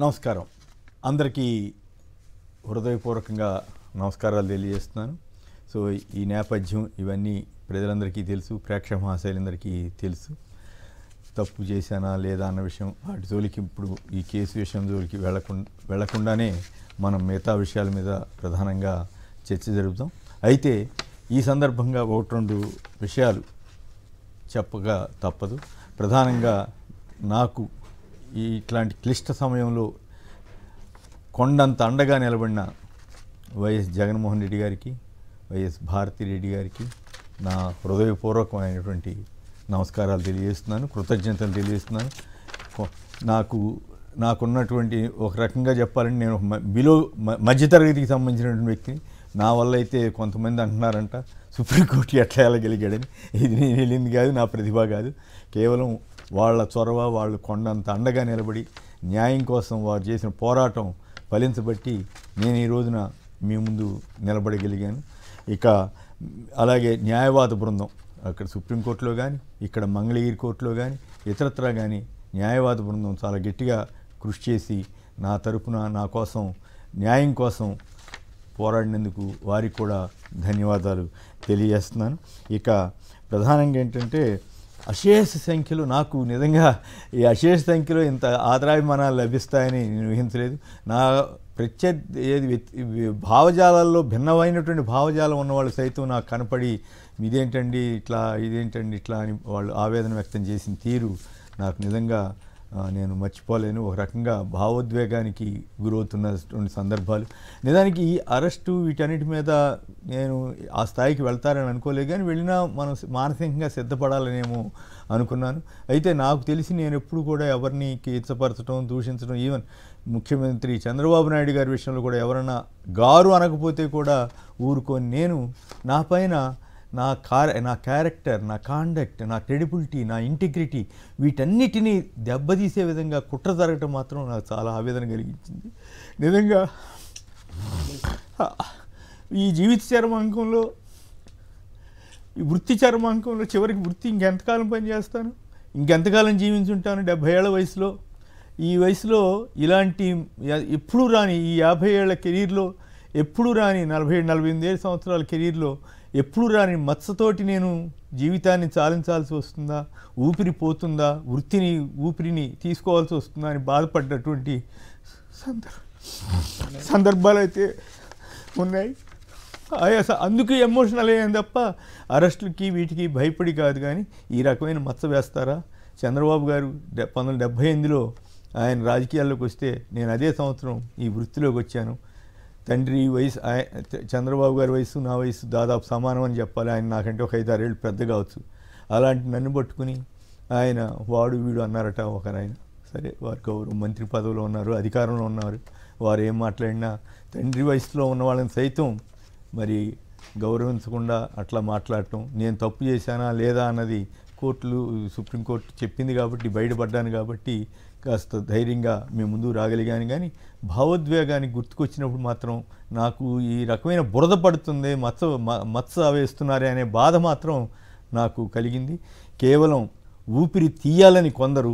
నమస్కారం అందరికీ హృదయపూర్వకంగా నమస్కారాలు తెలియజేస్తున్నాను. సో ఈ నేపథ్యం ఇవన్నీ ప్రజలందరికీ తెలుసు, ప్రేక్షక మహాశైలందరికీ తెలుసు. తప్పు చేశానా లేదా అన్న విషయం వాటి జోలికి ఇప్పుడు ఈ కేసు విషయం జోలికి వెళ్లకుండానే మనం మిగతా విషయాల మీద ప్రధానంగా చర్చ జరుపుతాం. అయితే ఈ సందర్భంగా ఒకటి రెండు విషయాలు చెప్పగా తప్పదు. ప్రధానంగా నాకు ఇట్లాంటి క్లిష్ట సమయంలో కొండంత అండగా నిలబడిన వైఎస్ జగన్మోహన్ రెడ్డి గారికి, వైఎస్ భారతిరెడ్డి గారికి నా హృదయపూర్వకమైనటువంటి నమస్కారాలు తెలియజేస్తున్నాను, కృతజ్ఞతలు తెలియజేస్తున్నాను. నాకున్నటువంటి ఒక రకంగా చెప్పాలంటే నేను మధ్యతరగతికి సంబంధించినటువంటి వ్యక్తిని. నా వల్ల అయితే కొంతమంది అంటున్నారంట సుప్రీంకోర్టు ఎట్లా వెళ్ళగలిగాడని. ఇది నేను వెళ్ళింది కాదు, నా ప్రతిభ కాదు. కేవలం వాళ్ళ చొరవ, వాళ్ళు కొండంత అండగా నిలబడి న్యాయం కోసం వారు చేసిన పోరాటం ఫలించబట్టి నేను ఈ రోజున మీ ముందు నిలబడగలిగాను. ఇక అలాగే న్యాయవాద బృందం అక్కడ సుప్రీంకోర్టులో కానీ, ఇక్కడ మంగళగిరి కోర్టులో కానీ, ఇతరత్రా కానీ న్యాయవాద బృందం చాలా గట్టిగా కృషి చేసి నా తరపున నా కోసం న్యాయం కోసం పోరాడినందుకు వారికి కూడా ధన్యవాదాలు తెలియజేస్తున్నాను. ఇక ప్రధానంగా ఏంటంటే అశేష సంఖ్యలో నాకు నిజంగా ఈ అశేష సంఖ్యలో ఇంత ఆదరాభిమానాలు లభిస్తాయని నేను ఊహించలేదు. నా భావజాలాల్లో భిన్నమైనటువంటి భావజాలం ఉన్నవాళ్ళు సైతం నాకు కనపడి ఇదేంటండి ఇట్లా అని వాళ్ళు ఆవేదన వ్యక్తం చేసిన తీరు నాకు నిజంగా నేను మర్చిపోలేను. ఒక రకంగా భావోద్వేగానికి గురవుతున్నటువంటి సందర్భాలు. నిజానికి ఈ అరెస్టు వీటన్నిటి మీద నేను ఆ స్థాయికి వెళ్తారని అనుకోలేదు, కానీ వెళ్ళినా మనం మానసికంగా సిద్ధపడాలనేమో అనుకున్నాను. అయితే నాకు తెలిసి నేను ఎప్పుడు కూడా ఎవరిని కించపరచడం, దూషించడం, ఈవెన్ ముఖ్యమంత్రి చంద్రబాబు నాయుడు గారి విషయంలో కూడా ఎవరన్నా గారు అనకపోతే కూడా ఊరుకొని నేను నా పైన నా క్యారెక్టర్, నా కాండక్ట్, నా క్రెడిబిలిటీ, నా ఇంటిగ్రిటీ వీటన్నిటినీ దెబ్బతీసే విధంగా కుట్ర జరగటం మాత్రం నాకు చాలా ఆవేదన కలిగించింది. నిజంగా ఈ జీవిత చరమాంకంలో, ఈ వృత్తి చరమాంకంలో చివరికి వృత్తి ఇంకెంతకాలం పనిచేస్తాను, ఇంకెంతకాలం జీవించుంటాను 70 ఏళ్ల వయసులో. ఈ వయసులో ఇలాంటి ఎప్పుడూ రాని ఈ 50 ఏళ్ల కెరీర్లో ఎప్పుడూ రాని 47-48 సంవత్సరాల కెరీర్లో ఎప్పుడు రాని మత్సతోటి నేను జీవితాన్ని చాలించాల్సి వస్తుందా, ఊపిరి పోతుందా, ఊపిరిని తీసుకోవాల్సి వస్తుందా అని బాధపడ్డటువంటి సందర్భాలు అయితే ఉన్నాయి. అందుకు ఎమోషనల్ అయ్యాను తప్ప అరెస్టులకి వీటికి భయపడి కాదు. కానీ ఈ రకమైన మత్స వేస్తారా? చంద్రబాబు గారు 1978లో ఆయన రాజకీయాల్లోకి వస్తే నేను అదే సంవత్సరం ఈ వృత్తిలోకి వచ్చాను. తండ్రి వయసు, చంద్రబాబు గారి వయసు నా వయసు దాదాపు సమానం అని చెప్పాలి. ఆయన నాకంటే ఒక 5-6 ఏళ్ళు పెద్ద కావచ్చు. అలాంటి నన్ను పట్టుకుని ఆయన వాడు వీడు అన్నారట ఒకరాయన. సరే, వారు గౌరవం, మంత్రి పదవిలో ఉన్నారు, అధికారంలో ఉన్నారు, వారు ఏం మాట్లాడినా తండ్రి వయసులో ఉన్న వాళ్ళని సైతం మరి గౌరవించకుండా అట్లా మాట్లాడటం, నేను తప్పు చేశానా లేదా అన్నది సుప్రీంకోర్టు చెప్పింది కాబట్టి బయటపడ్డాను కాబట్టి కాస్త ధైర్యంగా మేము ముందుకు రాగలిగాను. కానీ భావోద్వేగానికి గుర్తుకొచ్చినప్పుడు మాత్రం నాకు ఈ రకమైన బురద పడుతుంది, మత్స వేస్తున్నారే అనే బాధ మాత్రం నాకు కలిగింది. కేవలం ఊపిరి తీయాలని కొందరు,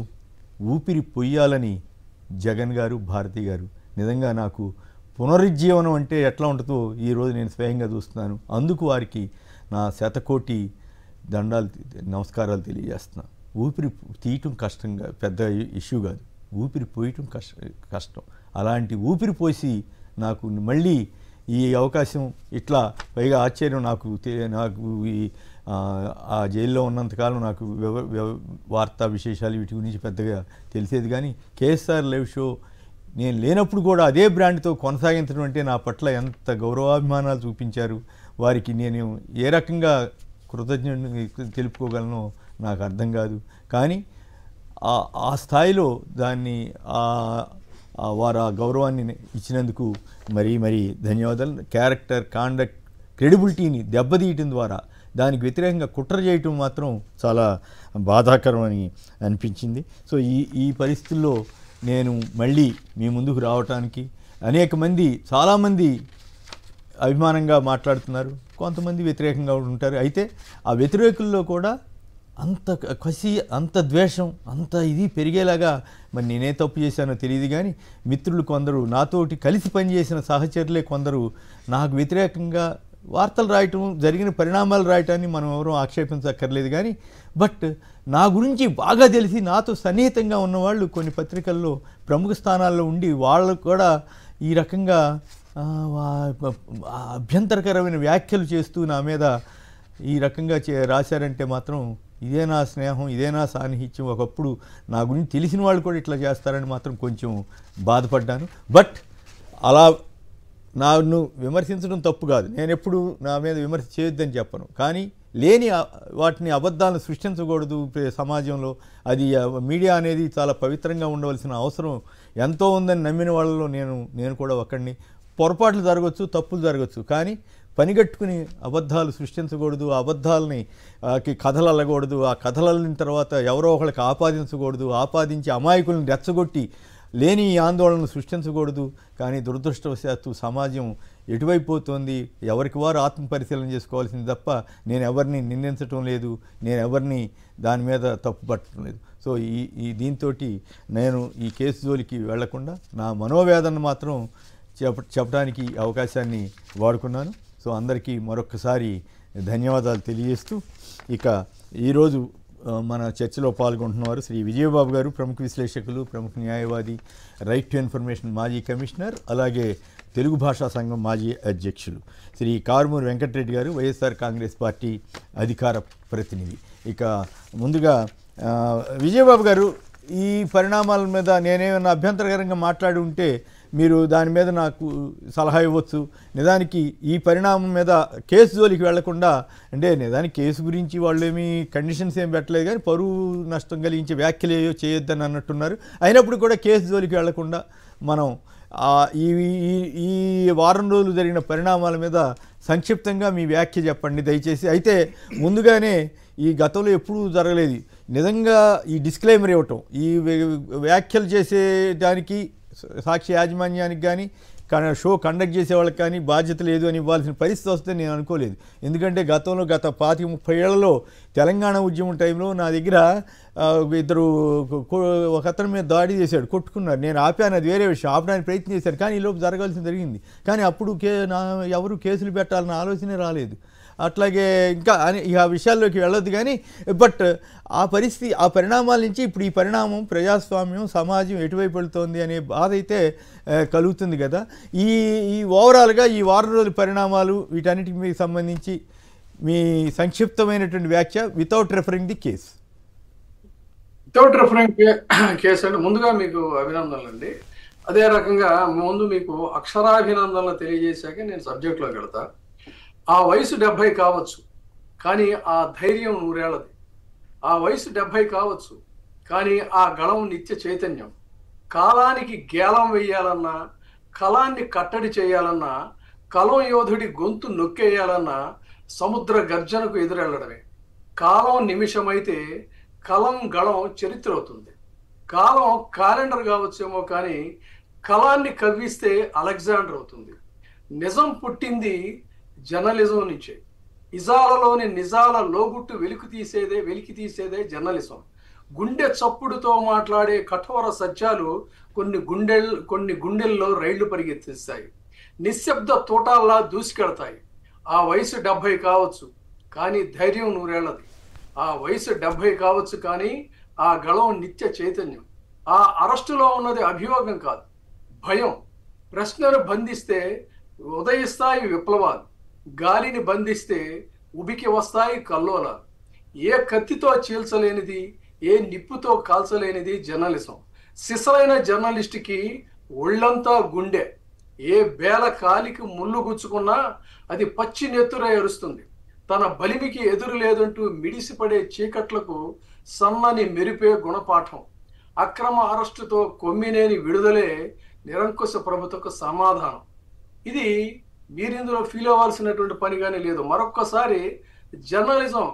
ఊపిరి పొయ్యాలని జగన్ గారు, భారతి గారు. నిజంగా నాకు పునరుజ్జీవనం అంటే ఎట్లా ఉంటుందో ఈరోజు నేను స్వయంగా చూస్తున్నాను. అందుకు వారికి నా శతకోటి నమస్కారాలు తెలియజేస్తున్నాను. ఊపిరి తీయటం కష్టంగా పెద్ద ఇష్యూ కాదు, ఊపిరి పోయటం కష్టం. అలాంటి ఊపిరి పోసి నాకు మళ్ళీ ఈ అవకాశం ఇట్లా పైగా ఆశ్చర్యం నాకు ఈ ఆ జైల్లో ఉన్నంతకాలం నాకు వార్తా విశేషాలు వీటి గురించి పెద్దగా తెలిసేది. కానీ కేఎస్ఆర్ లైవ్ షో నేను లేనప్పుడు కూడా అదే బ్రాండ్తో కొనసాగించడం అంటే నా పట్ల ఎంత గౌరవాభిమానాలు చూపించారు. వారికి నేను ఏ రకంగా కృతజ్ఞతని తెలుపుకోగలను నాకు అర్థం కాదు. కానీ ఆ స్థాయిలో దాన్ని వారు ఆ గౌరవాన్ని ఇచ్చినందుకు మరీ ధన్యవాదాలు. క్యారెక్టర్, కాండక్ట్, క్రెడిబిలిటీని దెబ్బతీయటం ద్వారా దానికి వ్యతిరేకంగా కుట్ర చేయటం మాత్రం చాలా బాధాకరం అని అనిపించింది. సో ఈ పరిస్థితుల్లో నేను మళ్ళీ మీ ముందుకు రావటానికి చాలామంది అభిమానంగా మాట్లాడుతున్నారు, కొంతమంది వ్యతిరేకంగా ఉంటారు. అయితే ఆ వ్యతిరేకుల్లో కూడా అంత కసి, అంత ద్వేషం, అంత ఇది పెరిగేలాగా మరి నేనే తప్పు చేశానో తెలియదు కానీ మిత్రులు కొందరు, నాతోటి కలిసి పనిచేసిన సహచరులే కొందరు నాకు వ్యతిరేకంగా వార్తలు రాయటం, జరిగిన పరిణామాలు రాయటాన్ని మనం ఎవరూ ఆక్షేపించక్కర్లేదు కానీ బట్ నా గురించి బాగా తెలిసి నాతో సన్నిహితంగా ఉన్నవాళ్ళు కొన్ని పత్రికల్లో ప్రముఖ స్థానాల్లో ఉండి వాళ్ళు కూడా ఈ రకంగా అభ్యంతరకరమైన వ్యాఖ్యలు చేస్తూ నా మీద ఈ రకంగా రాశారంటే మాత్రం ఇదే నా స్నేహం, ఇదే నా సాన్నిహిత్యం. ఒకప్పుడు నా గురించి తెలిసిన వాళ్ళు కూడా ఇట్లా చేస్తారని మాత్రం కొంచెం బాధపడ్డాను. బట్ అలా నన్ను విమర్శించడం తప్పు కాదు, నేను ఎప్పుడు నా మీద విమర్శ చేయొద్దని చెప్పను, కానీ లేని వాటిని అబద్ధాలను సృష్టించకూడదు సమాజంలో. అది మీడియా అనేది చాలా పవిత్రంగా ఉండవలసిన అవసరం ఎంతో ఉందని నమ్మిన వాళ్ళలో నేను కూడా ఒకడిని. పొరపాట్లు జరగవచ్చు, తప్పులు జరగచ్చు, కానీ పనిగట్టుకుని అబద్ధాలు సృష్టించకూడదు, ఆ అబద్ధాలని కథలు అల్లకూడదు, ఆ కథలు అల్లిన తర్వాత ఎవరో ఒకళ్ళకి ఆపాదించకూడదు, ఆపాదించి అమాయకులను రెచ్చగొట్టి లేని ఆందోళనలు సృష్టించకూడదు. కానీ దురదృష్టవశాత్తు సమాజం ఎటువైపోతుంది, ఎవరికి వారు ఆత్మపరిశీలన చేసుకోవాల్సింది తప్ప నేను ఎవరిని నిందించటం లేదు, నేను ఎవరిని దాని మీద తప్పు పట్టడం లేదు. సో దీంతో నేను ఈ కేసు జోలికి వెళ్లకుండా నా మనోవేదన మాత్రం చెప్పడానికి అవకాశాన్ని వాడుకున్నాను. సో అందరికీ మరొక్కసారి ధన్యవాదాలు తెలియజేస్తూ, ఇక ఈరోజు మన చర్చలో పాల్గొంటున్నవారు శ్రీ విజయబాబు గారు, ప్రముఖ విశ్లేషకులు, ప్రముఖ న్యాయవాది, రైట్ టు ఇన్ఫర్మేషన్ మాజీ కమిషనర్, అలాగే తెలుగు భాషా సంఘం మాజీ అధ్యక్షులు శ్రీ కారుమూరి వెంకటరెడ్డి గారు, వైఎస్ఆర్ కాంగ్రెస్ పార్టీ అధికార ప్రతినిధి. ఇక ముందుగా విజయబాబు గారు, ఈ పరిణామాల మీద నేనేమన్నా అభ్యంతరకరంగా మాట్లాడి ఉంటే మీరు దాని మీద నాకు సలహా ఇవ్వచ్చు. నిజానికి ఈ పరిణామం మీద కేసు జోలికి వెళ్లకుండా, అంటే నిజానికి కేసు గురించి వాళ్ళు ఏమీ కండిషన్స్ ఏం పెట్టలేదు కానీ పరువు నష్టం కలిగించే వ్యాఖ్యలు ఏవో చేయొద్దని అన్నట్టున్నారు. అయినప్పుడు కూడా కేసు జోలికి వెళ్లకుండా మనం ఈ వారం రోజులు జరిగిన పరిణామాల మీద సంక్షిప్తంగా మీ వ్యాఖ్య చెప్పండి దయచేసి. అయితే ముందుగానే ఈ గతంలో ఎప్పుడూ జరగలేదు నిజంగా ఈ డిస్క్లైమర్ ఇవ్వటం, ఈ వ్యాఖ్యలు చేసేదానికి సాక్షి యాజమాన్యానికి కానీ షో కండక్ట్ చేసే వాళ్ళకి కానీ బాధ్యత లేదు అని ఇవ్వాల్సిన పరిస్థితి వస్తే నేను అనుకోలేదు. ఎందుకంటే గతంలో గత 25-30 ఏళ్లలో తెలంగాణ ఉద్యమం టైంలో నా దగ్గర ఇద్దరు ఒక అతని మీద దాడి చేశాడు, కొట్టుకున్నారు. నేను ఆపాను, అది వేరే విషయం, ఆపడానికి ప్రయత్నం చేశాను, కానీ ఈ లోపు జరగాల్సింది జరిగింది. కానీ అప్పుడు ఎవరు కేసులు పెట్టాలన్న ఆలోచనే రాలేదు. అట్లాగే ఇంకా ఆ విషయాల్లోకి వెళ్ళొద్దు కానీ బట్ ఆ పరిస్థితి, ఆ పరిణామాల నుంచి ఇప్పుడు ఈ పరిణామం ప్రజాస్వామ్యం, సమాజం ఎటువైపు వెళుతోంది అనే బాధ అయితే కలుగుతుంది కదా. ఈ ఓవరాల్గా ఈ వారం రోజుల పరిణామాలు వీటన్నిటికి మీకు సంబంధించి మీ సంక్షిప్తమైనటువంటి వ్యాఖ్య without referring the case. Without referring case అంటే ముందుగా మీకు అభినందనలు అండి. అదే రకంగా ముందు మీకు అక్షరాభినందనలు తెలియజేశాక నేను సబ్జెక్ట్లోకి వెళ్తా. ఆ వయసు 70 కావచ్చు, కానీ ఆ ధైర్యం 100 ఏళ్ళది. ఆ వయసు 70 కావచ్చు, కానీ ఆ గళం నిత్య చైతన్యం. కాలానికి గేలం వెయ్యాలన్నా, కలాన్ని కట్టడి చేయాలన్నా, కలం యోధుడి గొంతు నొక్కేయాలన్నా సముద్ర గర్జనకు ఎదురెళ్లడమే. కాలం నిమిషమైతే కలం గళం చరిత్ర అవుతుంది. కాలం క్యాలెండర్ కావచ్చేమో, కానీ కలాన్ని కవ్విస్తే అలెగ్జాండర్ అవుతుంది. నిజం పుట్టింది జర్నలిజం నుంచే. ఇజాలలోని నిజాల లోగుట్టు వెలికి తీసేదే జర్నలిజం. గుండె చప్పుడుతో మాట్లాడే కఠోర సత్యాలు కొన్ని గుండెల్లో రైళ్లు పరిగెత్తిస్తాయి, నిశ్శబ్ద తోటాల్లా దూసుకెడతాయి. ఆ వయసు 70 కావచ్చు, కానీ ధైర్యం 100 ఏళ్ళది. ఆ వయసు 70 కావచ్చు, కానీ ఆ గళం నిత్య చైతన్యం. ఆ అరెస్టులో ఉన్నది అభియోగం కాదు, భయం. ప్రశ్నను బంధిస్తే ఉదయిస్తాయి విప్లవాలు, గాలిని బంధిస్తే ఉబికి వస్తాయి కల్లోలాలు. ఏ కత్తితో చీల్చలేనిది, ఏ నిప్పుతో కాల్చలేనిది జర్నలిజం. సిసలైన జర్నలిస్టుకి ఒళ్ళంతా గుండె. ఏ బేల కాలికి ముళ్ళు గుచ్చుకున్నా అది పచ్చి నెత్తుర ఎరుస్తుంది. తన బలిమికి ఎదురు లేదంటూ మిడిసిపడే చీకట్లకు సన్నని మెరిపే గుణపాఠం. అక్రమ అరెస్టుతో కొమ్మినేని విడుదలే నిరంకుశ ప్రభుత్వకు సమాధానం. ఇది మీరిందులో ఫీల్ అవ్వాల్సినటువంటి పనిగానే లేదు. మరొక్కసారి జర్నలిజం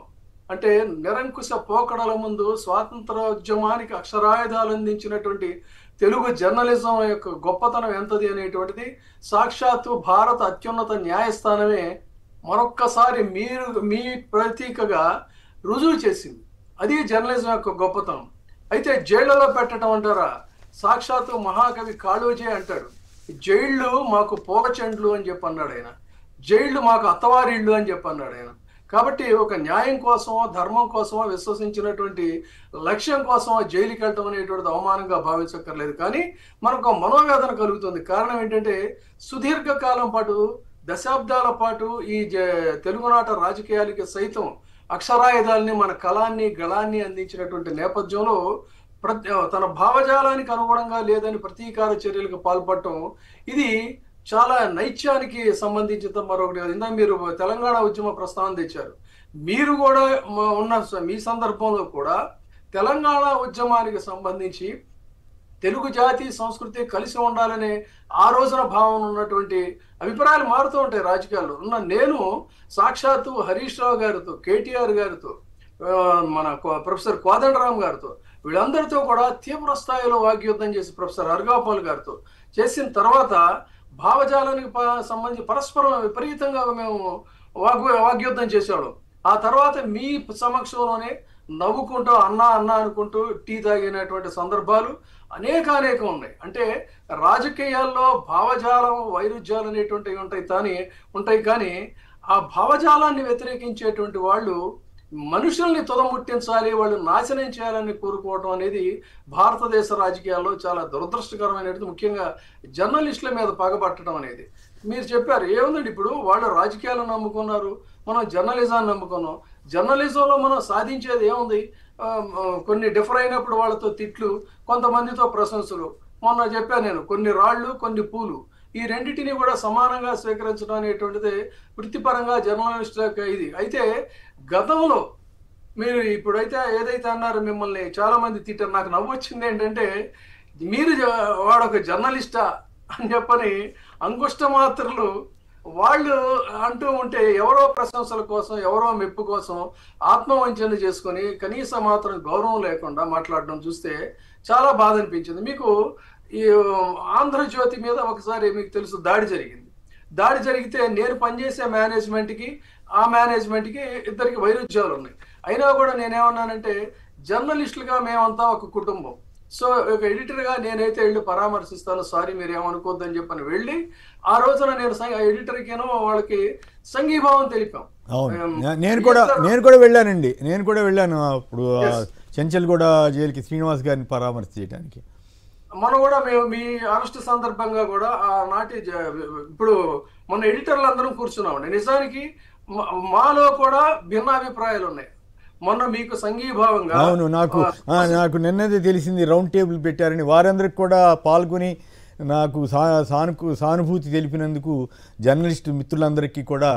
అంటే నిరంకుశ పోకడల ముందు స్వాతంత్రోద్యమానికి అక్షరాయుధాలు అందించినటువంటి తెలుగు జర్నలిజం యొక్క గొప్పతనం ఎంతది అనేటువంటిది సాక్షాత్తు భారత అత్యున్నత న్యాయస్థానమే మరొక్కసారి మీ ప్రతీకగా రుజువు చేసింది. అది జర్నలిజం యొక్క గొప్పతనం. అయితే జైళ్లలో పెట్టడం అంటారా, సాక్షాత్తు మహాకవి కాళోజీ అంటాడు, జైళ్ళు మాకు పూల చెండ్లు అని చెప్పి అన్నాడు ఆయన, జైళ్ళు మాకు అత్తవారిళ్ళు అని చెప్పి అన్నాడు ఆయన. కాబట్టి ఒక న్యాయం కోసమో ధర్మం కోసమో విశ్వసించినటువంటి లక్ష్యం కోసమో జైలుకి వెళ్ళటం అనేటువంటిది అవమానంగా భావించక్కర్లేదు. కానీ మనకు మనోవేదన కలుగుతుంది. కారణం ఏంటంటే సుదీర్ఘకాలం పాటు, దశాబ్దాల పాటు ఈ తెలుగునాట రాజకీయాలకి సైతం అక్షరాయుధాలని, మన కళాన్ని గళాన్ని అందించినటువంటి నేపథ్యంలో తన భావజాలానికి అనుగుణంగా లేదని ప్రతీకార చర్యలకు పాల్పడటం ఇది చాలా నైత్యానికి సంబంధించిన మరొకటి. ఇందాక మీరు తెలంగాణ ఉద్యమ ప్రస్తావన తెచ్చారు. మీరు కూడా ఉన్న మీ సందర్భంలో కూడా తెలంగాణ ఉద్యమానికి సంబంధించి తెలుగు జాతి సంస్కృతి కలిసి ఉండాలనే ఆ రోజున భావన ఉన్నటువంటి అభిప్రాయాలు మారుతూ ఉంటాయి రాజకీయాల్లో. నేను సాక్షాత్తు హరీష్ రావు గారితో, కేటీఆర్ గారితో, మన ప్రొఫెసర్ కోదండరామ్ గారితో, వీళ్ళందరితో కూడా తీవ్ర స్థాయిలో వాగ్యుద్ధం చేసి ప్రొఫెసర్ అర్గాపాల్ గారితో చేసిన తర్వాత భావజాలానికి సంబంధించి పరస్పరం విపరీతంగా మేము వాగ్యుద్ధం చేసేవాళ్ళం. ఆ తర్వాత మీ సమక్షంలోనే నవ్వుకుంటూ అన్నా అన్నా అనుకుంటూ టీ తాగినటువంటి సందర్భాలు అనేకం ఉన్నాయి. అంటే రాజకీయాల్లో భావజాలం వైరుధ్యాలు అనేటువంటివి ఉంటాయి కానీ ఆ భావజాలాన్ని వ్యతిరేకించేటువంటి వాళ్ళు మనుషుల్ని తుదముట్టించాలి, వాళ్ళు నాశనం చేయాలని కోరుకోవడం అనేది భారతదేశ రాజకీయాల్లో చాలా దురదృష్టకరమైనది. ముఖ్యంగా జర్నలిస్టుల మీద పగబట్టడం అనేది. మీరు చెప్పారు ఏముందండి, ఇప్పుడు వాళ్ళు రాజకీయాలను నమ్ముకున్నారు, మనం జర్నలిజాన్ని నమ్ముకున్నాం. జర్నలిజంలో మనం సాధించేది ఏముంది? కొన్ని డిఫర్ అయినప్పుడు వాళ్ళతో తిట్లు, కొంతమందితో ప్రశంసలు. మొన్న చెప్పాను నేను, కొన్ని రాళ్ళు కొన్ని పూలు, ఈ రెండింటినీ కూడా సమానంగా స్వీకరించడం అనేటువంటిది వృత్తిపరంగా జర్నలిస్ట్ ఇది. అయితే గతంలో మీరు ఇప్పుడైతే ఏదైతే అన్నారో మిమ్మల్ని చాలా మంది తిట్టారు. నాకు నవ్వు వచ్చింది ఏంటంటే, మీరు వాడొక జర్నలిస్టా అని చెప్పని అంగుష్ట మాత్రలు వాళ్ళు అంటూ ఉంటే, ఎవరో ప్రశంసల కోసం, ఎవరో మెప్పు కోసం ఆత్మవంచన చేసుకొని కనీస మాత్రం గౌరవం లేకుండా మాట్లాడడం చూస్తే చాలా బాధ అనిపించింది. మీకు ఈ ఆంధ్రజ్యోతి మీద ఒకసారి మీకు తెలుసు దాడి జరిగింది. దాడి జరిగితే నేను పనిచేసే మేనేజ్మెంట్కి ఆ మేనేజ్మెంట్కి ఇద్దరికి వైరుధ్యాలు ఉన్నాయి. అయినా కూడా నేనేమన్నానంటే, జర్నలిస్టులుగా మేమంతా ఒక కుటుంబం, సో ఒక ఎడిటర్గా నేనైతే వెళ్ళి పరామర్శిస్తాను, సారీ మీరు ఏమనుకోద్దని చెప్పని వెళ్ళి ఆ రోజున నేను ఎడిటర్కినో వాళ్ళకి సంఘీభావం తెలిపాం. నేను కూడా వెళ్ళానండి. నేను కూడా వెళ్ళాను అప్పుడు చెంచల్గూడ జైలుకి శ్రీనివాస్ గారిని పరామర్శ చేయడానికి. మనం కూడా మేము మీ అరెస్ట్ సందర్భంగా కూడా ఆనాటి ఇప్పుడు మన ఎడిటర్లు అందరం కూర్చున్నామండి. నిజానికి మాలో కూడా భిన్నాభిప్రాయాలు ఉన్నాయి. మొన్న మీకు సంఘీభావంగా అవును, నాకు నిన్నదే తెలిసింది, రౌండ్ టేబుల్ పెట్టారని. వారందరికి కూడా పాల్గొని నాకు సానుభూతి తెలిపినందుకు జర్నలిస్టు మిత్రులందరికీ కూడా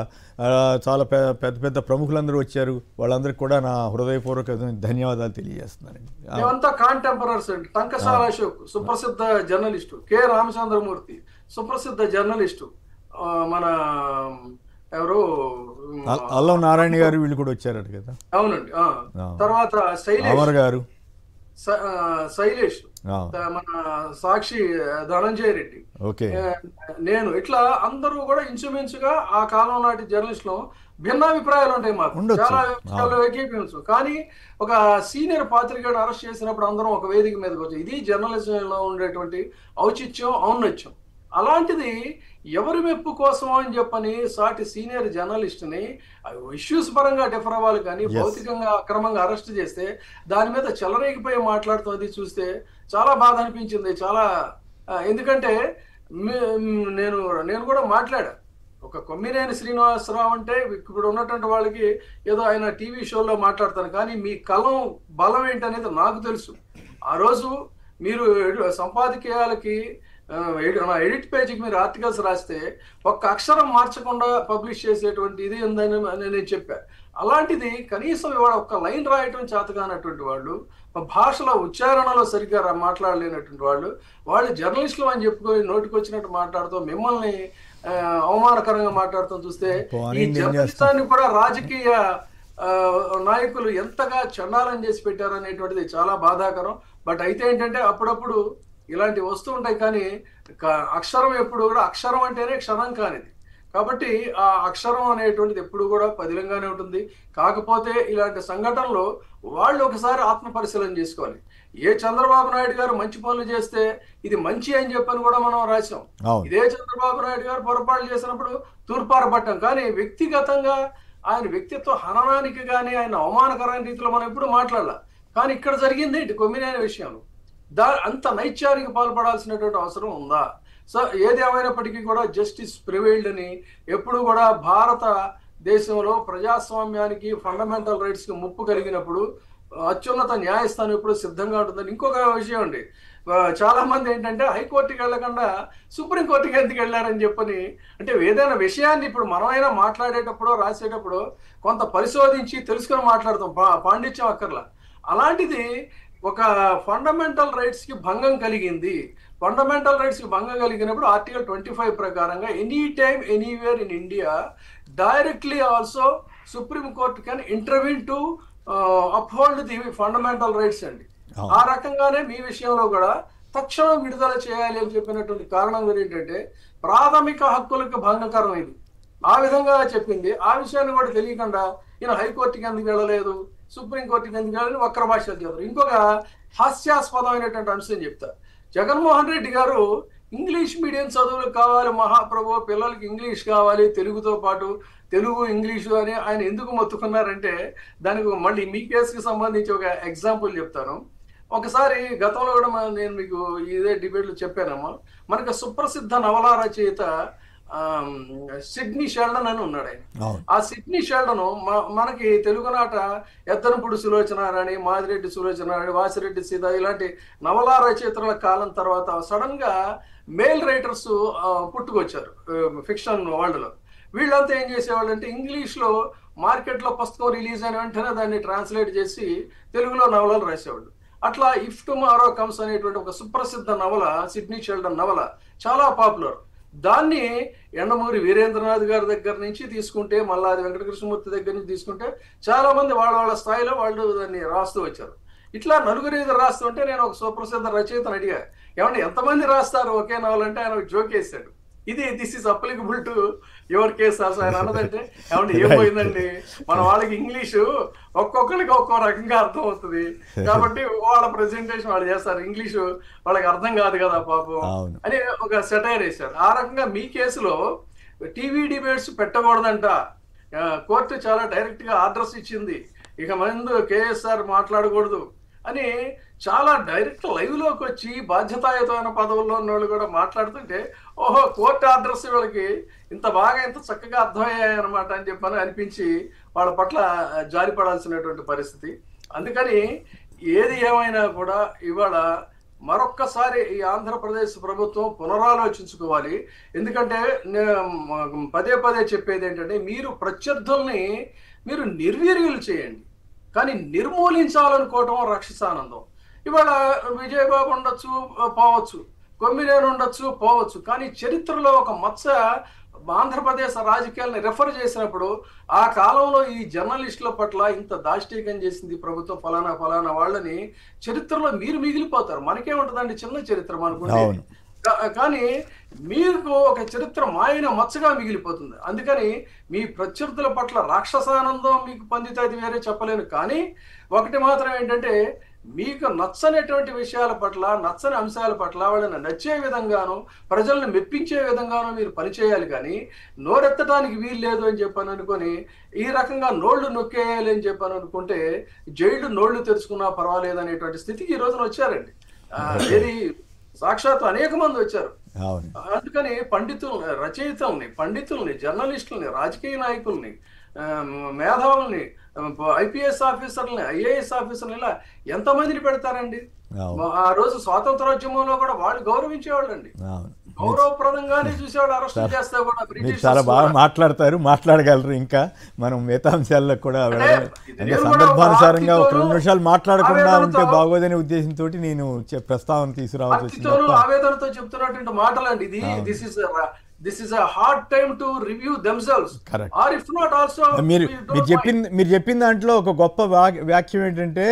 చాలా పెద్ద పెద్ద ప్రముఖులందరూ వచ్చారు. వాళ్ళందరికీ కూడా నా హృదయపూర్వక ధన్యవాదాలు తెలియజేస్తున్నానండి. మేమంతా కాంటెంపరరీస్ అండి. టంకసాల అశోక్ సుప్రసిద్ధ జర్నలిస్టు, కె రామచంద్రమూర్తి సుప్రసిద్ధ జర్నలిస్టు, మన ఎవరు అల్లం నారాయణ గారు వీళ్ళు కూడా వచ్చారట కదా. అవునండి. తర్వాత శైలేష్, మన సాక్షి ధనంజయ రెడ్డి, నేను, ఇట్లా అందరూ కూడా ఇంచుమించుగా ఆ కాలం నాటి జర్నలిస్టులు భిన్నాభిప్రాయాలు ఉంటాయి మాకు, చాలా విషయాలు ఏకీపించు. కానీ ఒక సీనియర్ పాత్రికేయుడు అరెస్ట్ చేసినప్పుడు అందరం ఒక వేదిక మీదకి వచ్చాం. ఇది జర్నలిజంలో ఉండేటువంటి ఔచిత్యం, ఔన్నత్యం. అలాంటిది ఎవరి మెప్పు కోసమో అని చెప్పని సాటి సీనియర్ జర్నలిస్ట్ని ఇష్యూస్ పరంగా డిఫర్ అవ్వాలి కానీ భౌతికంగా అక్రమంగా అరెస్ట్ చేస్తే దాని మీద చెలరేగిపోయి మాట్లాడుతుంది చూస్తే చాలా బాధ అనిపించింది. చాలా ఎందుకంటే నేను కూడా మాట్లాడా. ఒక కొమ్మినేని శ్రీనివాసరావు అంటే ఇప్పుడు ఉన్నటువంటి వాళ్ళకి ఏదో ఆయన టీవీ షోలో మాట్లాడతాను, కానీ మీ కలం బలం ఏంటనేది నాకు తెలుసు. ఆ రోజు మీరు సంపాదకీయాలకి ఎడిట్ పేజీకి మీరు ఆర్టికల్స్ రాస్తే ఒక్క అక్షరం మార్చకుండా పబ్లిష్ చేసేటువంటి ఇది ఉందని నేను చెప్పాను. అలాంటిది కనీసం ఇవాళ ఒక్క లైన్ రాయటం చేతగానటువంటి వాళ్ళు, భాషలో ఉచ్చారణలో సరిగ్గా మాట్లాడలేనటువంటి వాళ్ళు జర్నలిస్టులు అని చెప్పుకొని నోటికి వచ్చినట్టు మాట్లాడుతూ మిమ్మల్ని అవమానకరంగా మాట్లాడుతూ చూస్తే ఈ జర్నలిస్టాన్ని కూడా రాజకీయ నాయకులు ఎంతగా చండాలం చేసి పెట్టారు అనేటువంటిది చాలా బాధాకరం. బట్ అయితే ఏంటంటే అప్పుడప్పుడు ఇలాంటివి వస్తూ ఉంటాయి, కానీ అక్షరం ఎప్పుడు కూడా అక్షరం అంటేనే క్షరం కానిది. కాబట్టి ఆ అక్షరం అనేటువంటిది ఎప్పుడు కూడా పదిలంగానే ఉంటుంది. కాకపోతే ఇలాంటి సంఘటనలు వాళ్ళు ఒకసారి ఆత్మ పరిశీలన చేసుకోవాలి. ఏ చంద్రబాబు నాయుడు గారు మంచి పనులు చేస్తే ఇది మంచి అని చెప్పని కూడా మనం రాసాం. ఇదే చంద్రబాబు నాయుడు గారు పొరపాటు చేసినప్పుడు తూర్పారపట్టాం. కానీ వ్యక్తిగతంగా ఆయన వ్యక్తిత్వ హననానికి కానీ ఆయన అవమానకరమైన రీతిలో మనం ఎప్పుడు మాట్లాడాల. కానీ ఇక్కడ జరిగింది ఇటు కొమ్మినేని విషయంలో అంత నైత్యానికి పాల్పడాల్సినటువంటి అవసరం ఉందా? సో ఏది ఏమైనప్పటికీ కూడా జస్టిస్ ప్రివైల్డ్ అని ఎప్పుడు కూడా భారత దేశంలో ప్రజాస్వామ్యానికి ఫండమెంటల్ రైట్స్ కి ముప్పు కలిగినప్పుడు అత్యున్నత న్యాయస్థానం ఎప్పుడు సిద్ధంగా ఉంటుందని. ఇంకొక విషయం అండి, చాలా మంది ఏంటంటే హైకోర్టుకి వెళ్ళకుండా సుప్రీంకోర్టుకి ఎందుకు వెళ్ళారని చెప్పని, అంటే ఏదైనా విషయాన్ని ఇప్పుడు మనమైనా మాట్లాడేటప్పుడు రాసేటప్పుడు కొంత పరిశోధించి తెలుసుకొని మాట్లాడతాం, పాండిత్యం అక్కర్లా. అలాంటిది ఒక ఫండమెంటల్ రైట్స్ కి భంగం కలిగింది. ఫండమెంటల్ రైట్స్ కి భంగం కలిగినప్పుడు ఆర్టికల్ 25 ప్రకారంగా any time anywhere in India directly also supreme court can intervene to uphold the fundamental rights అండి. ఆ రకంగానే మీ విషయంలో కూడా తక్షణం విడుదల చేయాలి అని చెప్పినటువంటి కారణం ఏంటంటే ప్రాథమిక హక్కులకు భంగకరం ఇది. ఆ విధంగా చెప్పింది. ఆ విషయాన్ని కూడా తెలియకుండా ఈయన హైకోర్టుకి ఎందుకు వెళ్ళలేదు, సుప్రీంకోర్టుకి ఎందుకు వెళ్ళాలని వక్ర భాషలు చెప్తారు. ఇంకొక హాస్యాస్పదమైనటువంటి అంశం చెప్తా. జగన్మోహన్ రెడ్డి గారు ఇంగ్లీష్ మీడియం చదువులు కావాలి మహాప్రభు, పిల్లలకి ఇంగ్లీష్ కావాలి, తెలుగుతో పాటు తెలుగు ఇంగ్లీషు అని ఆయన ఎందుకు మొత్తుకున్నారంటే దానికి మళ్ళీ మీ కేసుకి సంబంధించి ఒక ఎగ్జాంపుల్ చెప్తాను. ఒకసారి గతంలో కూడా నేను మీకు ఇదే డిబేట్లు చెప్పానమ్మా. మనకు సుప్రసిద్ధ నవలా రచయిత సిడ్నీ షెల్డన్ అని ఉన్నాడు ఆయన. ఆ సిడ్నీ షెల్డన్ మనకి తెలుగునాట ఎద్దనపూడి సులోచనారాణి, మాదిరెడ్డి సులోచనారాణి, వాసిరెడ్డి సీత ఇలాంటి నవలా రచయితల కాలం తర్వాత సడన్ గా మేల్ రైటర్స్ పుట్టుకొచ్చారు ఫిక్షన్ వరల్డ్ లో. వీళ్ళంతా ఏం చేసేవాళ్ళు అంటే ఇంగ్లీష్ లో మార్కెట్ లో పుస్తకం రిలీజ్ అయిన వెంటనే దాన్ని ట్రాన్స్లేట్ చేసి తెలుగులో నవలలు రాసేవాళ్ళు. అట్లా ఇఫ్ టుమారో కమ్స్ అనేటువంటి ఒక సుప్రసిద్ధ నవల, సిడ్నీ షెల్డన్ నవల చాలా పాపులర్. దాన్ని ఎండమూరి వీరేంద్రనాథ్ గారి దగ్గర నుంచి తీసుకుంటే, మల్లాది వెంకటకృష్ణమూర్తి దగ్గర నుంచి తీసుకుంటే చాలా మంది వాళ్ళ స్థాయిలో వాళ్ళు దాన్ని రాస్తూ వచ్చారు. ఇట్లా నలుగురు ఐదుగురు రాస్తుంటే నేను ఒక సుప్రసిద్ధ రచయితను అడిగా, ఏమంటే ఎంతమంది రాస్తారు ఒకే నవల అంటే ఆయన జోక్ వేసాడు. This is applicable to your case also. ఆయన అన్నదంటే ఏమంటే ఏమైందండి, మన వాళ్ళకి ఇంగ్లీషు ఒక్కొక్కరికి ఒక్కో రకంగా అర్థం అవుతుంది కాబట్టి వాళ్ళ ప్రెజెంటేషన్ వాళ్ళు చేస్తారు, ఇంగ్లీషు వాళ్ళకి అర్థం కాదు కదా పాపం అని ఒక సెటైర్ వేశాడు. ఆ రకంగా మీ కేసులో టీవీ డిబేట్స్ పెట్టకూడదంట, కోర్టు చాలా డైరెక్ట్ గా ఆర్డర్స్ ఇచ్చింది, ఇక ముందు కేఎస్ఆర్ మాట్లాడకూడదు అని చాలా డైరెక్ట్ లైవ్ లోకి వచ్చి బాధ్యతాయుతమైన పదవుల్లో ఉన్న వాళ్ళు కూడా మాట్లాడుతుంటే ఓహో కోర్టు ఆర్డర్స్ వీళ్ళకి ఇంత బాగా ఇంత చక్కగా అర్థమయ్యాయి అనమాట అని చెప్పని అనిపించి వాళ్ళ పట్ల జారిపడాల్సినటువంటి పరిస్థితి. అందుకని ఏది ఏమైనా కూడా ఇవాళ మరొక్కసారి ఈ ఆంధ్రప్రదేశ్ ప్రభుత్వం పునరాలోచించుకోవాలి. ఎందుకంటే పదే పదే చెప్పేది ఏంటంటే మీరు ప్రత్యర్థుల్ని మీరు నిర్వీర్యులు చేయండి, కానీ నిర్మూలించాలనుకోవటం రాక్షసానందం. ఇవాళ విజయబాబు ఉండొచ్చు పోవచ్చు, కొమ్మినేని ఉండొచ్చు పోవచ్చు, కానీ చరిత్రలో ఒక మచ్చ ఆంధ్రప్రదేశ్ రాజకీయాలను రెఫర్ చేసినప్పుడు ఆ కాలంలో ఈ జర్నలిస్టుల పట్ల ఇంత దాష్టీకం చేసింది ప్రభుత్వం ఫలానా వాళ్ళని చరిత్రలో మీరు మిగిలిపోతారు. మనకేముంటుందండి చిన్న చరిత్ర మనకుంటే, కానీ మీకు ఒక చరిత్ర మాయన మచ్చగా మిగిలిపోతుంది. అందుకని మీ ప్రత్యర్థుల పట్ల రాక్షసానందం మీకు పొందితే వేరే చెప్పలేను, కానీ ఒకటి మాత్రం ఏంటంటే మీకు నచ్చనటువంటి విషయాల పట్ల, నచ్చని అంశాల పట్ల వాళ్ళని నచ్చే విధంగాను, ప్రజల్ని మెప్పించే విధంగాను మీరు పనిచేయాలి. కానీ నోరెత్తడానికి వీలు లేదు అని చెప్పని అనుకొని ఈ రకంగా నోళ్లు నొక్కేయాలి అని చెప్పని అనుకుంటే జైళ్ళు నోళ్లు తెరుచుకున్నా పర్వాలేదు అనేటువంటి స్థితికి ఈ రోజున వచ్చారండి. ఏది సాక్షాత్తు అనేక మంది వచ్చారు. అందుకని రచయితల్ని, పండితుల్ని, జర్నలిస్టుల్ని, రాజకీయ నాయకుల్ని, మేధావుల్ని, ఐపీఎస్ ఆఫీసర్లని, ఐఏఎస్ ఆఫీసర్ని ఇలా ఎంతమందిని పెడతారండి? ఆ రోజు స్వాతంత్రోద్యమంలో కూడా వాళ్ళు గౌరవించేవాళ్ళు అండి, గౌరవప్రదంగానే చూసేవాళ్ళు. అరెస్ట్ చేస్తే కూడా చాలా బాగా మాట్లాడగలరు. ఇంకా మనం మిగతాంశాల్లో కూడా సందర్భానుసారంగా ఒక 2 నిమిషాలు మాట్లాడకుండా ఉంటే బాగోదనే ఉద్దేశంతో నేను ప్రస్తావన తీసుకురావాల్సి వచ్చింది. ఆవేదనతో చెప్తున్నటువంటి మాటలు అండి. This is a hard time to review themselves. Or if not also మీరు చెప్పిన దాంట్లో ఒక గొప్ప వాక్యం ఏంటంటే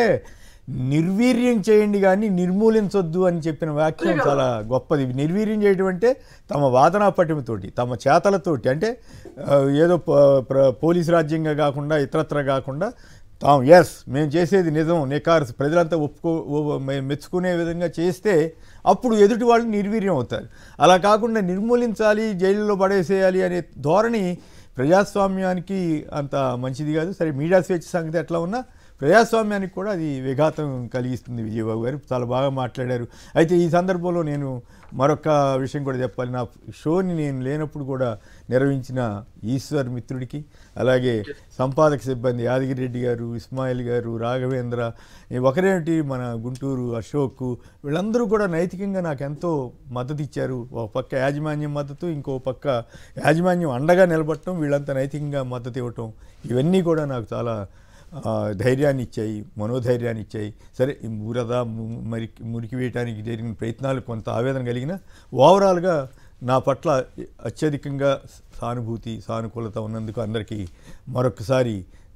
నిర్వీర్యం చేయండి కానీ నిర్మూలించొద్దు అని చెప్పిన వాక్యం చాలా గొప్పది. నిర్వీర్యం చేయడం అంటే తమ వాదనా పటిమతోటి, తమ చేతలతోటి, అంటే ఏదో పోలీసు రాజ్యంగా కాకుండా ఇతరత్ర కాకుండా తాము మేము చేసేది నిజం, నికార్స్, ప్రజలంతా మెచ్చుకునే విధంగా చేస్తే అప్పుడు ఎదుటి వాళ్ళు నిర్వీర్యం అవుతారు. అలా కాకుండా నిర్మూలించాలి, జైలులో పడేసేయాలి అనే ధోరణి ప్రజాస్వామ్యానికి అంత మంచిది కాదు. సరే, మీడియా స్వేచ్ఛ సంగతి ఎట్లా ఉన్నా ప్రజాస్వామ్యానికి కూడా అది విఘాతం కలిగిస్తుంది. విజయబాబు గారు చాలా బాగా మాట్లాడారు. అయితే ఈ సందర్భంలో నేను మరొక విషయం కూడా చెప్పాలి. నా షోని నేను లేనప్పుడు కూడా నిర్వహించిన ఈశ్వర్ మిత్రుడికి, అలాగే సంపాదక సిబ్బంది యాదగిరి రెడ్డి గారు, ఇస్మాయిల్ గారు, రాఘవేంద్ర, ఒకరేమిటి మన గుంటూరు అశోక్, వీళ్ళందరూ కూడా నైతికంగా నాకు ఎంతో మద్దతు ఇచ్చారు. ఒక పక్క యాజమాన్యం మద్దతు, ఇంకో పక్క యాజమాన్యం అండగా నిలబడటం, వీళ్ళంతా నైతికంగా మద్దతు ఇవ్వటం, ఇవన్నీ కూడా నాకు చాలా ధైర్యాన్ని ఇచ్చాయి, మనోధైర్యాన్ని ఇచ్చాయి. సరే, బురద మురికి వేయడానికి జరిగిన ప్రయత్నాలు కొంత ఆవేదన కలిగిన ఓవరాల్గా నా పట్ల అత్యధికంగా సానుభూతి, సానుకూలత ఉన్నందుకు అందరికీ మరొకసారి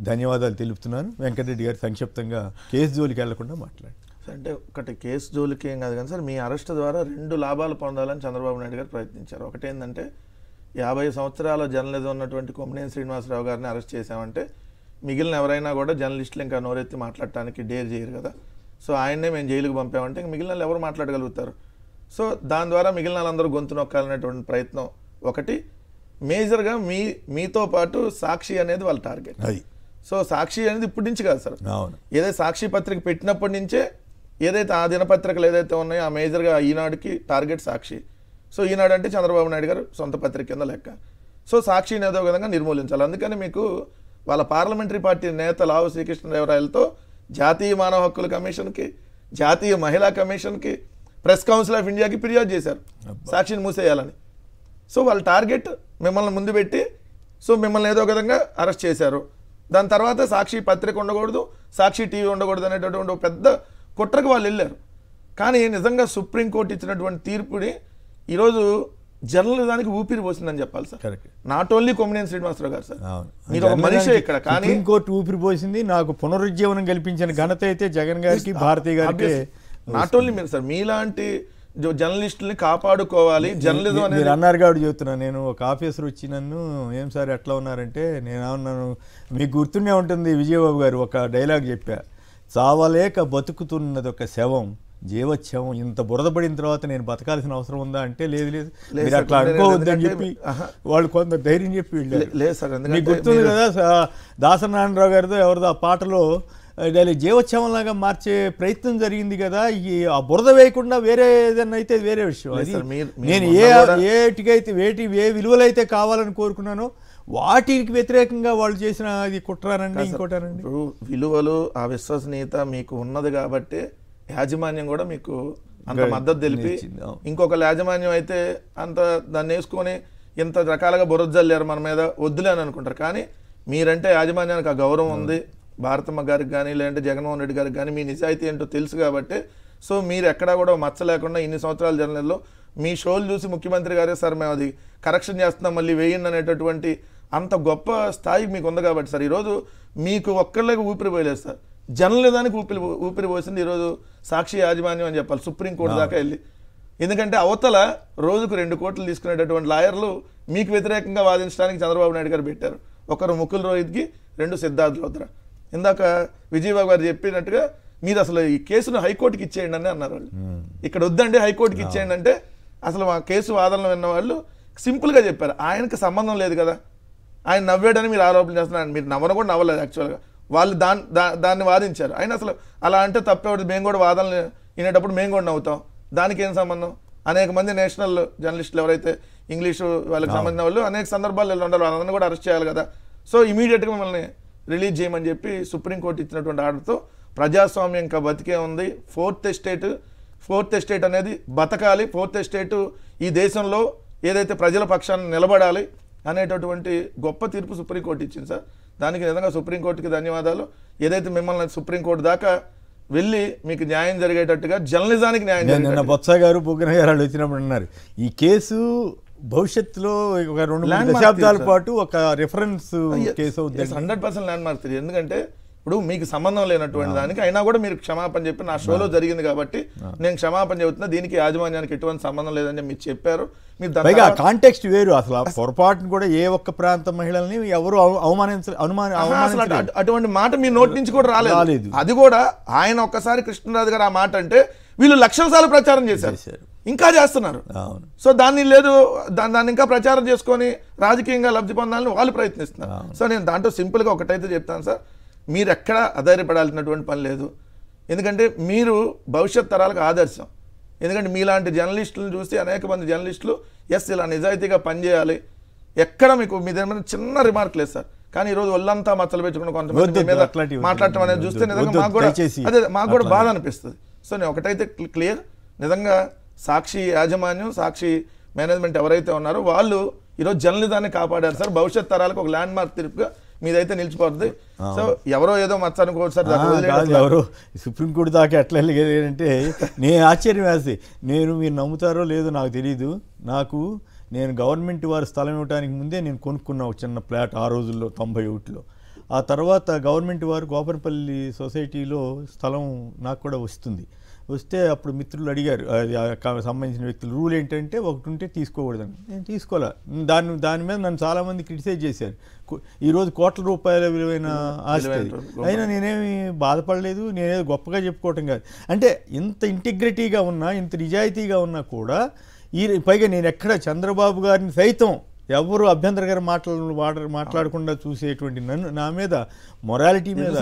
ధన్యవాదాలు తెలుపుతున్నాను. వెంకటరెడ్డి గారు సంక్షిప్తంగా కేసు జోలికి వెళ్లకుండా మాట్లాడారు. అంటే ఒకటి కేసు జోలికి ఏం కాదు కానీ సార్, మీ అరెస్ట్ ద్వారా 2 లాభాలు పొందాలని చంద్రబాబు నాయుడు గారు ప్రయత్నించారు. ఒకటి ఏంటంటే 50 సంవత్సరాల జర్నలిజం ఉన్నటువంటి కొమ్మినేని శ్రీనివాసరావు గారిని అరెస్ట్ చేశామంటే మిగిలిన ఎవరైనా కూడా జర్నలిస్టులు ఇంకా నోరెత్తి మాట్లాడటానికి డేర్ చేయరు కదా. సో ఆయన్నే మేము జైలుకు పంపామంటే ఇంక మిగిలిన ఎవరు మాట్లాడగలుగుతారు. సో దాని ద్వారా మిగిలిన వాళ్ళందరూ గొంతు నొక్కాలనేటువంటి ప్రయత్నం ఒకటి. మేజర్గా మీతో పాటు సాక్షి అనేది వాళ్ళ టార్గెట్. సో సాక్షి అనేది ఇప్పటి నుంచి కాదు సార్, ఏదైతే సాక్షి పత్రిక పెట్టినప్పటి నుంచే ఏదైతే ఆ దినపత్రికలు ఏదైతే ఉన్నాయో ఆ మేజర్గా ఈనాడుకి టార్గెట్ సాక్షి. సో ఈనాడు అంటే చంద్రబాబు నాయుడు గారు సొంత పత్రిక కింద లెక్క. సో సాక్షిని ఏదో విధంగా నిర్మూలించాలి. అందుకని మీకు వాళ్ళ పార్లమెంటరీ పార్టీ నేత లావు శ్రీకృష్ణదేవరాయలతో జాతీయ మానవ హక్కుల కమిషన్కి, జాతీయ మహిళా కమిషన్కి, ప్రెస్ కౌన్సిల్ ఆఫ్ ఇండియాకి ఫిర్యాదు చేశారు సాక్షిని మూసేయాలని. సో వాళ్ళ టార్గెట్ మిమ్మల్ని ముందు పెట్టి సో మిమ్మల్ని ఏదో విధంగా అరెస్ట్ చేశారు. దాని తర్వాత సాక్షి పత్రిక ఉండకూడదు, సాక్షి టీవీ ఉండకూడదు అనేటటువంటి ఒక పెద్ద కుట్రకు వాళ్ళు వెళ్ళారు. కానీ నిజంగా సుప్రీంకోర్టు ఇచ్చినటువంటి తీర్పుని ఈరోజు జర్నలిజానికి ఊపిరి పోసిందని చెప్పాలి sir. Not only Kommineni Srinivasarao garu sir, మీరు ఒక మనిషి ఇక్కడ. కానీ సుప్రీంకోర్టు ఊపిరి పోసింది, నాకు పునరుజ్జీవనం కల్పించిన ఘనత అయితే జగన్ గారికి, భారతీయ గారికి. నాట్ ఓన్లీ మీరు సార్, మీలాంటి జర్నలిస్టుల్ని కాపాడుకోవాలి. జర్నలిజం అనేది అన్నారు కాబట్టి చెబుతున్నాను. నేను ఒక ఆఫీసర్ వచ్చి నన్ను ఏం సార్ ఎట్లా ఉన్నారంటే, నేను ఏమన్నాను, మీకు గుర్తుండే ఉంటుంది విజయబాబు గారు ఒక డైలాగ్ చెప్పా, చావలేక బతుకుతున్నది ఒక శవం, జీవోత్సవం. ఇంత బురదపడిన తర్వాత నేను బతకాల్సిన అవసరం ఉందా అంటే లేదు లేదు మీరు అట్లా అనుకోవద్దని చెప్పి వాళ్ళు కొంత ధైర్యం చెప్పి వెళ్ళారు. లేదు సార్, మీకు గుర్తుంది కదా దాసనారాయణరావు గారితో ఎవరిదో ఆ పాటలో జీవోత్సవంలాగా మార్చే ప్రయత్నం జరిగింది కదా. ఆ బురద వేయకుండా వేరే ఏదైనా అయితే వేరే విషయం. అది నేను ఏ విలువలైతే కావాలని కోరుకున్నానో వాటికి వ్యతిరేకంగా వాళ్ళు చేసిన అది కుట్రానండి, ఇంకోటానండి. విలువలు, ఆ విశ్వసనీయత మీకు ఉన్నది కాబట్టి యాజమాన్యం కూడా మీకు అంత మద్దతు తెలిపి, ఇంకొక యాజమాన్యం అయితే అంత దాన్ని వేసుకొని ఇంత రకాలుగా బురద జల్లారు మన మీద, వద్దులే అని అనుకుంటారు. కానీ మీరంటే యాజమాన్యానికి ఆ గౌరవం ఉంది, భారతమ్మ గారికి కానీ లేదంటే జగన్మోహన్ రెడ్డి గారికి కానీ మీ నిజాయితీ ఏంటో తెలుసు కాబట్టి సో మీరు ఎక్కడా కూడా మచ్చ లేకుండా ఇన్ని సంవత్సరాల జర్నల్లో మీ షోలు చూసి ముఖ్యమంత్రి గారే సార్ మేము అది కరెక్షన్ చేస్తున్నాం మళ్ళీ వేయండి అనేటటువంటి అంత గొప్ప స్థాయి మీకు ఉంది కాబట్టి సార్ ఈరోజు మీకు ఒక్కళ్ళకి ఊపిరి పోయలేదు సార్. జర్నలిజానికి ఊపిరి పోసింది ఈరోజు సాక్షి యాజమాన్యం అని చెప్పాలి, సుప్రీంకోర్టు దాకా వెళ్ళి. ఎందుకంటే అవతల రోజుకు 2 కోట్లు తీసుకునేటటువంటి లాయర్లు మీకు వ్యతిరేకంగా వాదించడానికి చంద్రబాబు నాయుడు గారు పెట్టారు. ఒకరు ముకుల్ రోహిత్కి, 2 సిద్ధార్థ్ లోత్రా. ఇందాక విజయబాబు గారు చెప్పినట్టుగా మీరు అసలు ఈ కేసును హైకోర్టుకి ఇచ్చేయండి అని అన్నారు వాళ్ళు. ఇక్కడ వద్దండి హైకోర్టుకి ఇచ్చేయండి అంటే అసలు ఆ కేసు వాదనలు విన్న వాళ్ళు సింపుల్గా చెప్పారు, ఆయనకు సంబంధం లేదు కదా, ఆయన నవ్వాడని మీరు ఆరోపణ చేస్తున్నారు. మీరు నవ్వను కూడా నవ్వలేదు యాక్చువల్గా, వాళ్ళు దాన్ని వాదించారు. ఆయన అసలు అలా అంటే తప్పేవాడు, మేము కూడా వాదనలు వినేటప్పుడు మేము కూడా నవ్వుతాం, దానికి ఏం సంబంధం? అనేక మంది నేషనల్ జర్నలిస్టులు ఎవరైతే ఇంగ్లీషు వాళ్ళకి సంబంధించిన వాళ్ళు అనేక సందర్భాలు ఉండాలి, వాళ్ళందరినీ కూడా అరెస్ట్ చేయాలి కదా. సో ఇమీడియట్గా మిమ్మల్ని రిలీజ్ చేయమని చెప్పి సుప్రీంకోర్టు ఇచ్చినటువంటి ఆర్డర్తో ప్రజాస్వామ్యం ఇంకా బతికే ఉంది. ఫోర్త్ ఎస్టేట్ అనేది బతకాలి. ఫోర్త్ ఎస్టేట్ ఈ దేశంలో ఏదైతే ప్రజల పక్షాన్ని నిలబడాలి అనేటటువంటి గొప్ప తీర్పు సుప్రీంకోర్టు ఇచ్చింది సార్. దానికి నిజంగా సుప్రీంకోర్టుకి ధన్యవాదాలు. ఏదైతే మిమ్మల్ని సుప్రీంకోర్టు దాకా వెళ్ళి మీకు న్యాయం జరిగేటట్టుగా జర్నలిజానికి న్యాయం జరిగేటట్టుగా బొత్స గారు బుగ్గన గారు వచ్చినప్పుడు అన్నారు, ఈ కేసు భవిష్యత్తులో ఒక 2 దశాబ్దాల పాటు ఒక రిఫరెన్స్ కేసు 100% ల్యాండ్ మార్క్. ఎందుకంటే ఇప్పుడు మీకు సంబంధం లేనటువంటి దానికి అయినా కూడా మీరు క్షమాపణ చెప్పి నా షోలో జరిగింది కాబట్టి నేను క్షమాపణ చెబుతున్నా, దీనికి యాజమాన్యానికి ఎటువంటి సంబంధం లేదని మీరు చెప్పారు. మీరు పైగా కాంటెక్స్ట్ వేరు. అసలు పొరపాటును కూడా ఏ ఒక్క ప్రాంత మహిళల్ని ఎవరు అటువంటి మాట మీ నోటి నుంచి కూడా రాలేదు. అది కూడా ఆయన ఒక్కసారి కృష్ణరాజు గారు ఆ మాట అంటే వీళ్ళు లక్షల సార్లు ప్రచారం చేశారు, ఇంకా చేస్తున్నారు. సో దాన్ని లేదు, దాన్ని ఇంకా ప్రచారం చేసుకొని రాజకీయంగా లబ్ధి పొందాలని వాళ్ళు ప్రయత్నిస్తున్నారు. సో నేను దాంట్లో సింపుల్గా ఒకటైతే చెప్తాను సార్, మీరు ఎక్కడ అధైర్యపడాల్సినటువంటి పని లేదు. ఎందుకంటే మీరు భవిష్యత్ తరాలకు ఆదర్శం. ఎందుకంటే మీలాంటి జర్నలిస్టులను చూసి అనేక మంది జర్నలిస్టులు ఇలా నిజాయితీగా పనిచేయాలి. ఎక్కడ మీకు మీ దగ్గర చిన్న రిమార్క్ లేదు సార్, కానీ ఈరోజు ఒళ్ళంతా మచ్చలు పెట్టుకున్న కొంతమంది మీద మాట్లాడటం అనేది చూస్తే నిజంగా మాకు కూడా బాధ అనిపిస్తుంది. సో నేను ఒకటైతే క్లియర్, నిజంగా సాక్షి యాజమాన్యం, సాక్షి మేనేజ్మెంట్ ఎవరైతే ఉన్నారో వాళ్ళు ఈరోజు జర్నలిజాన్ని కాపాడారు సార్. భవిష్యత్ తరాలకు ఒక ల్యాండ్ మార్క్ తిరుపుగా మీదైతే నిలిచిపోతుంది. సో ఎవరో ఏదో మచ్చ అనుకోవచ్చు సార్, ఎవరో సుప్రీంకోర్టు దాకా ఎట్లా వెళ్ళగలిగారంటే నేను ఆశ్చర్యం వేస్తే, మీరు నమ్ముతారో లేదో నాకు తెలీదు, నేను గవర్నమెంట్ వారి స్థలం ఇవ్వడానికి ముందే నేను కొనుక్కున్న ఒక చిన్న ప్లాట్ ఆ రోజుల్లో 91లో. ఆ తర్వాత గవర్నమెంట్ వారు గోపనపల్లి సొసైటీలో స్థలం నాకు కూడా వస్తే అప్పుడు మిత్రులు అడిగారు, సంబంధించిన వ్యక్తులు, రూల్ ఏంటంటే ఒకటి ఉంటే తీసుకోకూడదని. నేను తీసుకోలే. దాని మీద నన్ను చాలామంది క్రిటిసైజ్ చేశారు. ఈరోజు కోట్ల రూపాయల విలువైన ఆస్తి, అయినా నేనేమి బాధపడలేదు, నేనేదో గొప్పగా చెప్పుకోవటం కాదు. అంటే ఇంత ఇంటిగ్రిటీగా ఉన్నా, ఇంత నిజాయితీగా ఉన్నా కూడా పైగా నేను ఎక్కడ చంద్రబాబు గారిని సైతం ఎవరు అభ్యంతరకర మాట్లాడకుండా చూసేటువంటి నా మీద మొరాలిటీ మీద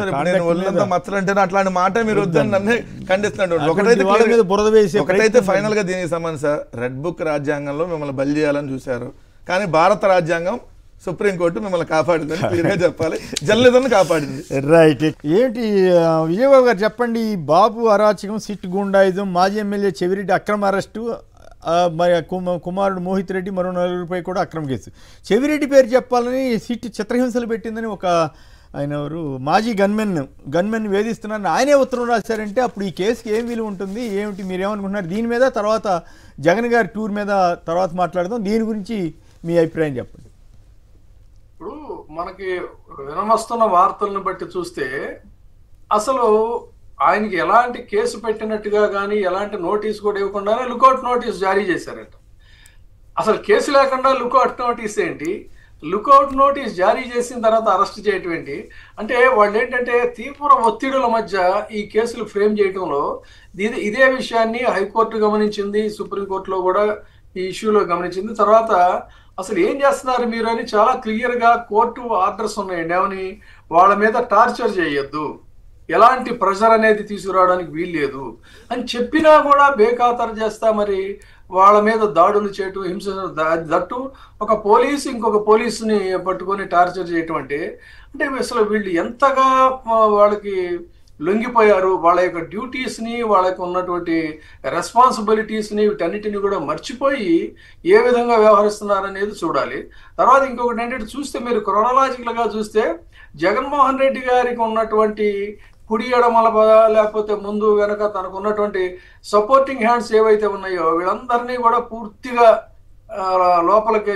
అట్లాంటి మాట మీరు వద్దని నన్ను ఖండిస్తున్నాడు. బురద వేసి ఒకటైతే ఫైనల్ గా దీనికి సంబంధించి సార్, రెడ్ బుక్ రాజ్యాంగంలో మిమ్మల్ని బలి చేయాలని చూశారు, కానీ భారత రాజ్యాంగం సుప్రీంకోర్టు మిమ్మల్ని కాపాడిందని క్లియర్గా చెప్పాలి, జర్నలిజం కాపాడింది. రైట్. ఏంటి విజయబాబు గారు చెప్పండి, బాబు అరాచకం, సిట్ గుండాయిజం, మాజీ ఎమ్మెల్యే చెవిరెడ్డి అక్రమ అరెస్టు, మరి కుమారుడు మోహిత్ రెడ్డి మరో 4 కూడా అక్రమ కేసు. చెవిరెడ్డి పేరు చెప్పాలని సిట్ చిత్రహింసలు పెట్టిందని ఒక ఆయన ఎవరు మాజీ గన్మెన్ వేధిస్తున్నారని ఆయనే ఉత్తరం రాశారంటే అప్పుడు ఈ కేసుకి ఏం విలువ ఉంటుంది, ఏమిటి మీరేమనుకుంటున్నారు దీని మీద? తర్వాత జగన్ గారి టూర్ మీద తర్వాత మాట్లాడదాం. దీని గురించి మీ అభిప్రాయం చెప్పండి. ఇప్పుడు మనకి వినవస్తున్న వార్తలను బట్టి చూస్తే అసలు ఆయనకి ఎలాంటి కేసు పెట్టినట్టుగా కానీ ఎలాంటి నోటీస్ కూడా ఇవ్వకుండానే లుకౌట్ నోటీస్ జారీ చేశారట. అసలు కేసు లేకుండా లుకౌట్ నోటీస్ ఏంటి? లుకౌట్ నోటీస్ జారీ చేసిన తర్వాత అరెస్ట్ చేయటం ఏంటి? అంటే వాళ్ళు ఏంటంటే తీవ్ర ఒత్తిడుల మధ్య ఈ కేసులు ఫ్రేమ్ చేయడంలో ఇదే విషయాన్ని హైకోర్టు గమనించింది, సుప్రీంకోర్టులో కూడా ఈ ఇష్యూలో గమనించింది. తర్వాత అసలు ఏం చేస్తున్నారు మీరు అని చాలా క్లియర్గా కోర్టు ఆర్డర్స్ ఉన్నాయండి. ఏమని? వాళ్ళ మీద టార్చర్ చేయొద్దు, ఎలాంటి ప్రెషర్ అనేది తీసుకురావడానికి వీల్లేదు అని చెప్పినా కూడా బేఖాతరు చేస్తా మరి వాళ్ళ మీద దాడులు చేయటం, హింస, దట్టు ఒక పోలీసు ఇంకొక పోలీసుని పట్టుకొని టార్చర్ చేయటం అంటే అసలు వీళ్ళు ఎంతగా వాళ్ళకి లొంగిపోయారు, వాళ్ళ యొక్క డ్యూటీస్ని, వాళ్ళకి ఉన్నటువంటి రెస్పాన్సిబిలిటీస్ని వీటన్నిటిని కూడా మర్చిపోయి ఏ విధంగా వ్యవహరిస్తున్నారనేది చూడాలి. తర్వాత ఇంకొకటి ఏంటంటే చూస్తే మీరు క్రోనలాజికల్గా చూస్తే జగన్మోహన్ రెడ్డి గారికి ఉన్నటువంటి కుడి ఎడమల లేకపోతే ముందు వెనక తనకు ఉన్నటువంటి సపోర్టింగ్ హ్యాండ్స్ ఏవైతే ఉన్నాయో వీళ్ళందరినీ కూడా పూర్తిగా లోపలికి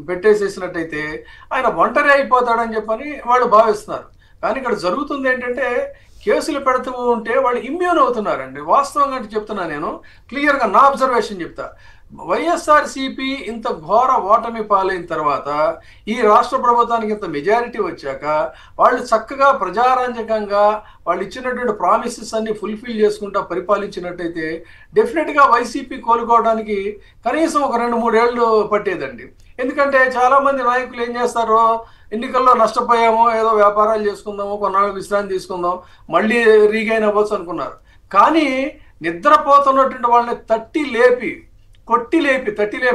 పెట్టేసేసినట్టయితే ఆయన ఒంటరి అయిపోతాడని చెప్పని వాళ్ళు భావిస్తున్నారు. కానీ ఇక్కడ జరుగుతుంది ఏంటంటే కేసులు పెడుతూ ఉంటే వాళ్ళు ఇమ్యూన్ అవుతున్నారండి. వాస్తవంగా చెప్తున్నా, నేను క్లియర్గా నా అబ్జర్వేషన్ చెప్తా. వైఎస్ఆర్సీపీ ఇంత ఘోర ఓటమి పాలైన తర్వాత ఈ రాష్ట్ర ప్రభుత్వానికి ఇంత మెజారిటీ వచ్చాక వాళ్ళు చక్కగా ప్రజారంజకంగా వాళ్ళు ఇచ్చినటువంటి ప్రామిసెస్ అన్ని ఫుల్ఫిల్ చేసుకుంటా పరిపాలించినట్టయితే డెఫినెట్గా వైసీపీ కోలుకోవడానికి కనీసం ఒక 2-3 ఏళ్ళు పట్టేదండి. ఎందుకంటే చాలా మంది నాయకులు ఏం చేస్తారో, ఎన్నికల్లో నష్టపోయామో ఏదో వ్యాపారాలు చేసుకుందామో, కొన్నాళ్ళు విశ్రాంతి తీసుకుందాం, మళ్ళీ రీగైన్ అవ్వచ్చు అనుకున్నారు. కానీ నిద్రపోతున్నటువంటి వాళ్ళని తట్టి లేపి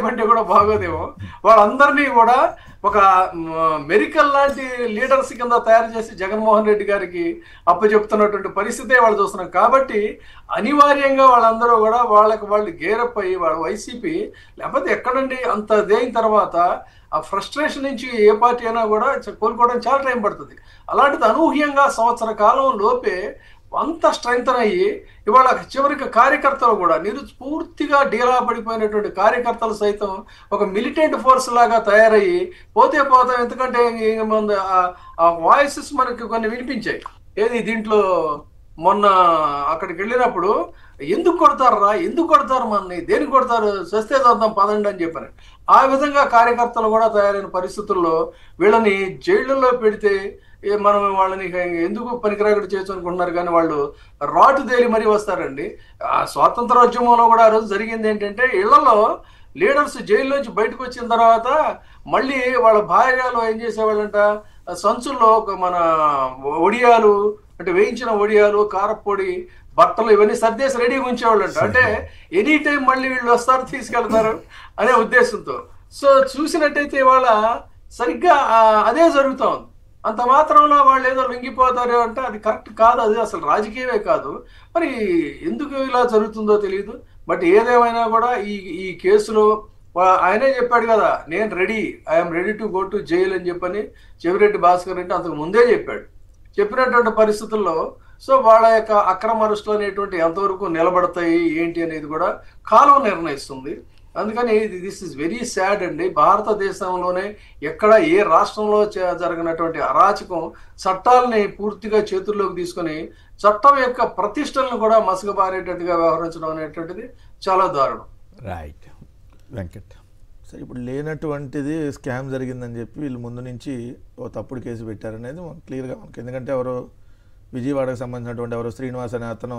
అంటే కూడా బాగోదేమో, వాళ్ళందరినీ కూడా ఒక మెరికల్ లాంటి లీడర్స్ కింద తయారు చేసి జగన్మోహన్ రెడ్డి గారికి అప్పచెప్తున్నటువంటి పరిస్థితే వాళ్ళు చూస్తున్నాం. కాబట్టి అనివార్యంగా వాళ్ళందరూ కూడా వాళ్ళు గేరప్ అయ్యి వాళ్ళ వైసీపీ లేకపోతే ఎక్కడండి అంత దేని తర్వాత ఆ ఫ్రస్ట్రేషన్ నుంచి ఏ పార్టీ అయినా కూడా కోలుకోవడానికి చాలా టైం పడుతుంది. అలాంటిది అనూహ్యంగా సంవత్సర కాలం లోపే అంత స్ట్రెంగ్త్ అయ్యి ఇవాళ చివరికి కార్యకర్తలు కూడా పూర్తిగా డీలా పడిపోయినటువంటి కార్యకర్తలు సైతం ఒక మిలిటెంట్ ఫోర్స్ లాగా తయారయ్యి పోతాం. ఎందుకంటే ఆ వాయిసెస్ మనకి కొన్ని వినిపించాయి. ఏది దీంట్లో మొన్న అక్కడికి వెళ్ళినప్పుడు ఎందుకు కొడతారు మనని, దేనికి కొడతారు, సస్తే చూద్దాం పదండి అని చెప్పని ఆ విధంగా కార్యకర్తలు కూడా తయారైన పరిస్థితుల్లో వీళ్ళని జైళ్ళల్లో పెడితే మనం వాళ్ళని ఎందుకు పనికిరాకటి చేయొచ్చు అనుకుంటున్నారు, కానీ వాళ్ళు రాటు తేలి మరీ వస్తారండి. ఆ స్వాతంత్రోద్యమంలో కూడా ఆ రోజు జరిగింది ఏంటంటే ఇళ్లలో లీడర్స్ జైల్లోంచి బయటకు వచ్చిన తర్వాత మళ్ళీ వాళ్ళ భార్యలు ఏం చేసేవాళ్ళంట, సంచుల్లో మన ఒడియాలు అంటే వేయించిన ఒడియాలు, కారపొడి, బట్టలు ఇవన్నీ సర్దేసి రెడీగా ఉంచేవాళ్ళంట. అంటే ఎనీ టైం మళ్ళీ వీళ్ళు వస్తారు తీసుకెళ్తారు అనే ఉద్దేశంతో. సో చూసినట్టయితే ఇవాళ సరిగ్గా అదే జరుగుతూ ఉంది. అంత మాత్రంలో వాళ్ళు ఏదో లొంగిపోతారు అంటే అది కరెక్ట్ కాదు, అది అసలు రాజకీయమే కాదు. మరి ఎందుకు ఇలా జరుగుతుందో తెలియదు. బట్ ఏదేమైనా కూడా ఈ కేసులో ఆయనే చెప్పాడు కదా, నేను ready, I'm ready to go to jail అని చెప్పని చెవిరెడ్డి భాస్కర్ రెడ్డి అంతకు ముందే చెప్పినటువంటి పరిస్థితుల్లో సో వాళ్ళ యొక్క అక్రమ అరెస్టులు అనేటువంటి ఎంతవరకు నిలబడతాయి ఏంటి అనేది కూడా కాలం నిర్ణయిస్తుంది. అందుకని దిస్ ఇస్ వెరీ సాడ్ అండి. భారతదేశంలోనే ఎక్కడ ఏ రాష్ట్రంలో జరిగినటువంటి అరాచకం చట్టాలని పూర్తిగా చేతుల్లోకి తీసుకొని చట్టం యొక్క ప్రతిష్టలను కూడా మసకబారేటట్టుగా వ్యవహరించడం అనేటువంటిది చాలా దారుణం. రైట్ వెంకట్. సరే, ఇప్పుడు లేనటువంటిది స్కామ్ జరిగిందని చెప్పి వీళ్ళు ముందు నుంచి ఓ తప్పుడు కేసు పెట్టారనేది మనకు క్లియర్గా మనకి. ఎందుకంటే ఎవరో విజయవాడకు సంబంధించినటువంటి ఎవరో శ్రీనివాస్ అనే అతను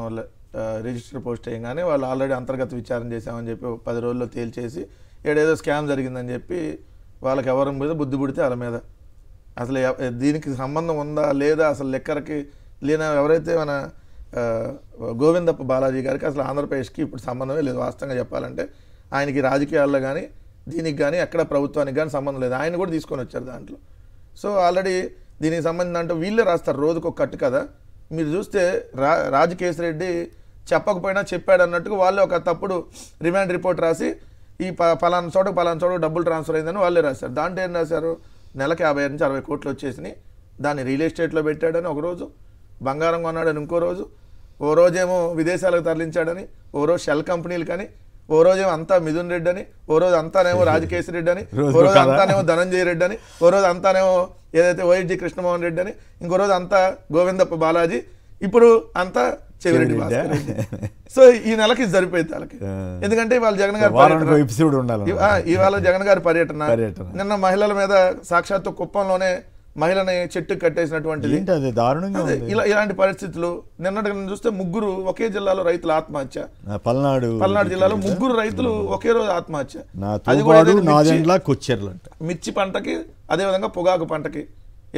రిజిస్టర్ పోస్ట్ చేయగానే వాళ్ళు ఆల్రెడీ అంతర్గత విచారణ చేశామని చెప్పి 10 రోజుల్లో తేల్చేసి ఏడేదో స్కామ్ జరిగిందని చెప్పి వాళ్ళకి ఎవరి మీద బుద్ధి పుడితే వాళ్ళ మీద అసలు దీనికి సంబంధం ఉందా లేదా అసలు లెక్కరికి లేన ఎవరైతే మన గోవిందప్ప బాలాజీ గారికి అసలు ఆంధ్రప్రదేశ్కి ఇప్పుడు సంబంధమే లేదు. వాస్తవంగా చెప్పాలంటే ఆయనకి రాజకీయాల్లో కానీ దీనికి కానీ ఎక్కడ ప్రభుత్వానికి కానీ సంబంధం లేదు. ఆయన కూడా తీసుకొని వచ్చారు దాంట్లో. సో ఆల్రెడీ దీనికి సంబంధించి అంటే వీళ్ళే రాస్తారు రోజుకు ఒక కట్టు కదా. మీరు చూస్తే రాజకేశ్వరెడ్డి చెప్పకపోయినా చెప్పాడు అన్నట్టుగా వాళ్ళే ఒక తప్పుడు రిమాండ్ రిపోర్ట్ రాసి ఈ పలానా చోటకు డబ్బులు ట్రాన్స్ఫర్ అయిందని వాళ్ళే రాశారు. దాంట్లో ఏం రాశారు, నెలకు 50 నుంచి 60 కోట్లు వచ్చేసినాయి, దాన్ని రియల్ ఎస్టేట్లో పెట్టాడని ఒకరోజు, బంగారం కొన్నాడని ఇంకో రోజు, ఓ రోజేమో విదేశాలకు తరలించాడని, ఓ రోజు షెల్ కంపెనీలు కానీ, ఓ రోజేమో అంతా మిథున్ రెడ్డి అని, ఓ రోజు అంతానేమో రాజకేశ్వర రెడ్డి అని, ఓ రోజు అంతానేమో ధనంజయ రెడ్డి అని, ఓ రోజు అంతానేమో ఏదైతే వైఎస్జి కృష్ణమోహన్ రెడ్డి అని, ఇంకో రోజు అంతా గోవిందప్ప బాలాజీ, ఇప్పుడు అంతా చెవిరెడ్డి భాస్కర్ రెడ్డి. సో ఈ నెలకి సరిపోయింది వాళ్ళకి. ఎందుకంటే ఇవాళ జగన్ గారి ఇవాళ జగన్ గారి పర్యటన, నిన్న మహిళల మీద సాక్షాత్తు కుప్పంలోనే మహిళని చెట్టు కట్టేసినటువంటిది, ఇలాంటి పరిస్థితులు. నిన్నటి చూస్తే 3 ఒకే జిల్లాలో రైతుల ఆత్మహత్య. పల్నాడు జిల్లాలో 3 రైతులు ఒకే రోజు ఆత్మహత్య. అది కూడా మిర్చి పంటకి, అదేవిధంగా పొగాకు పంటకి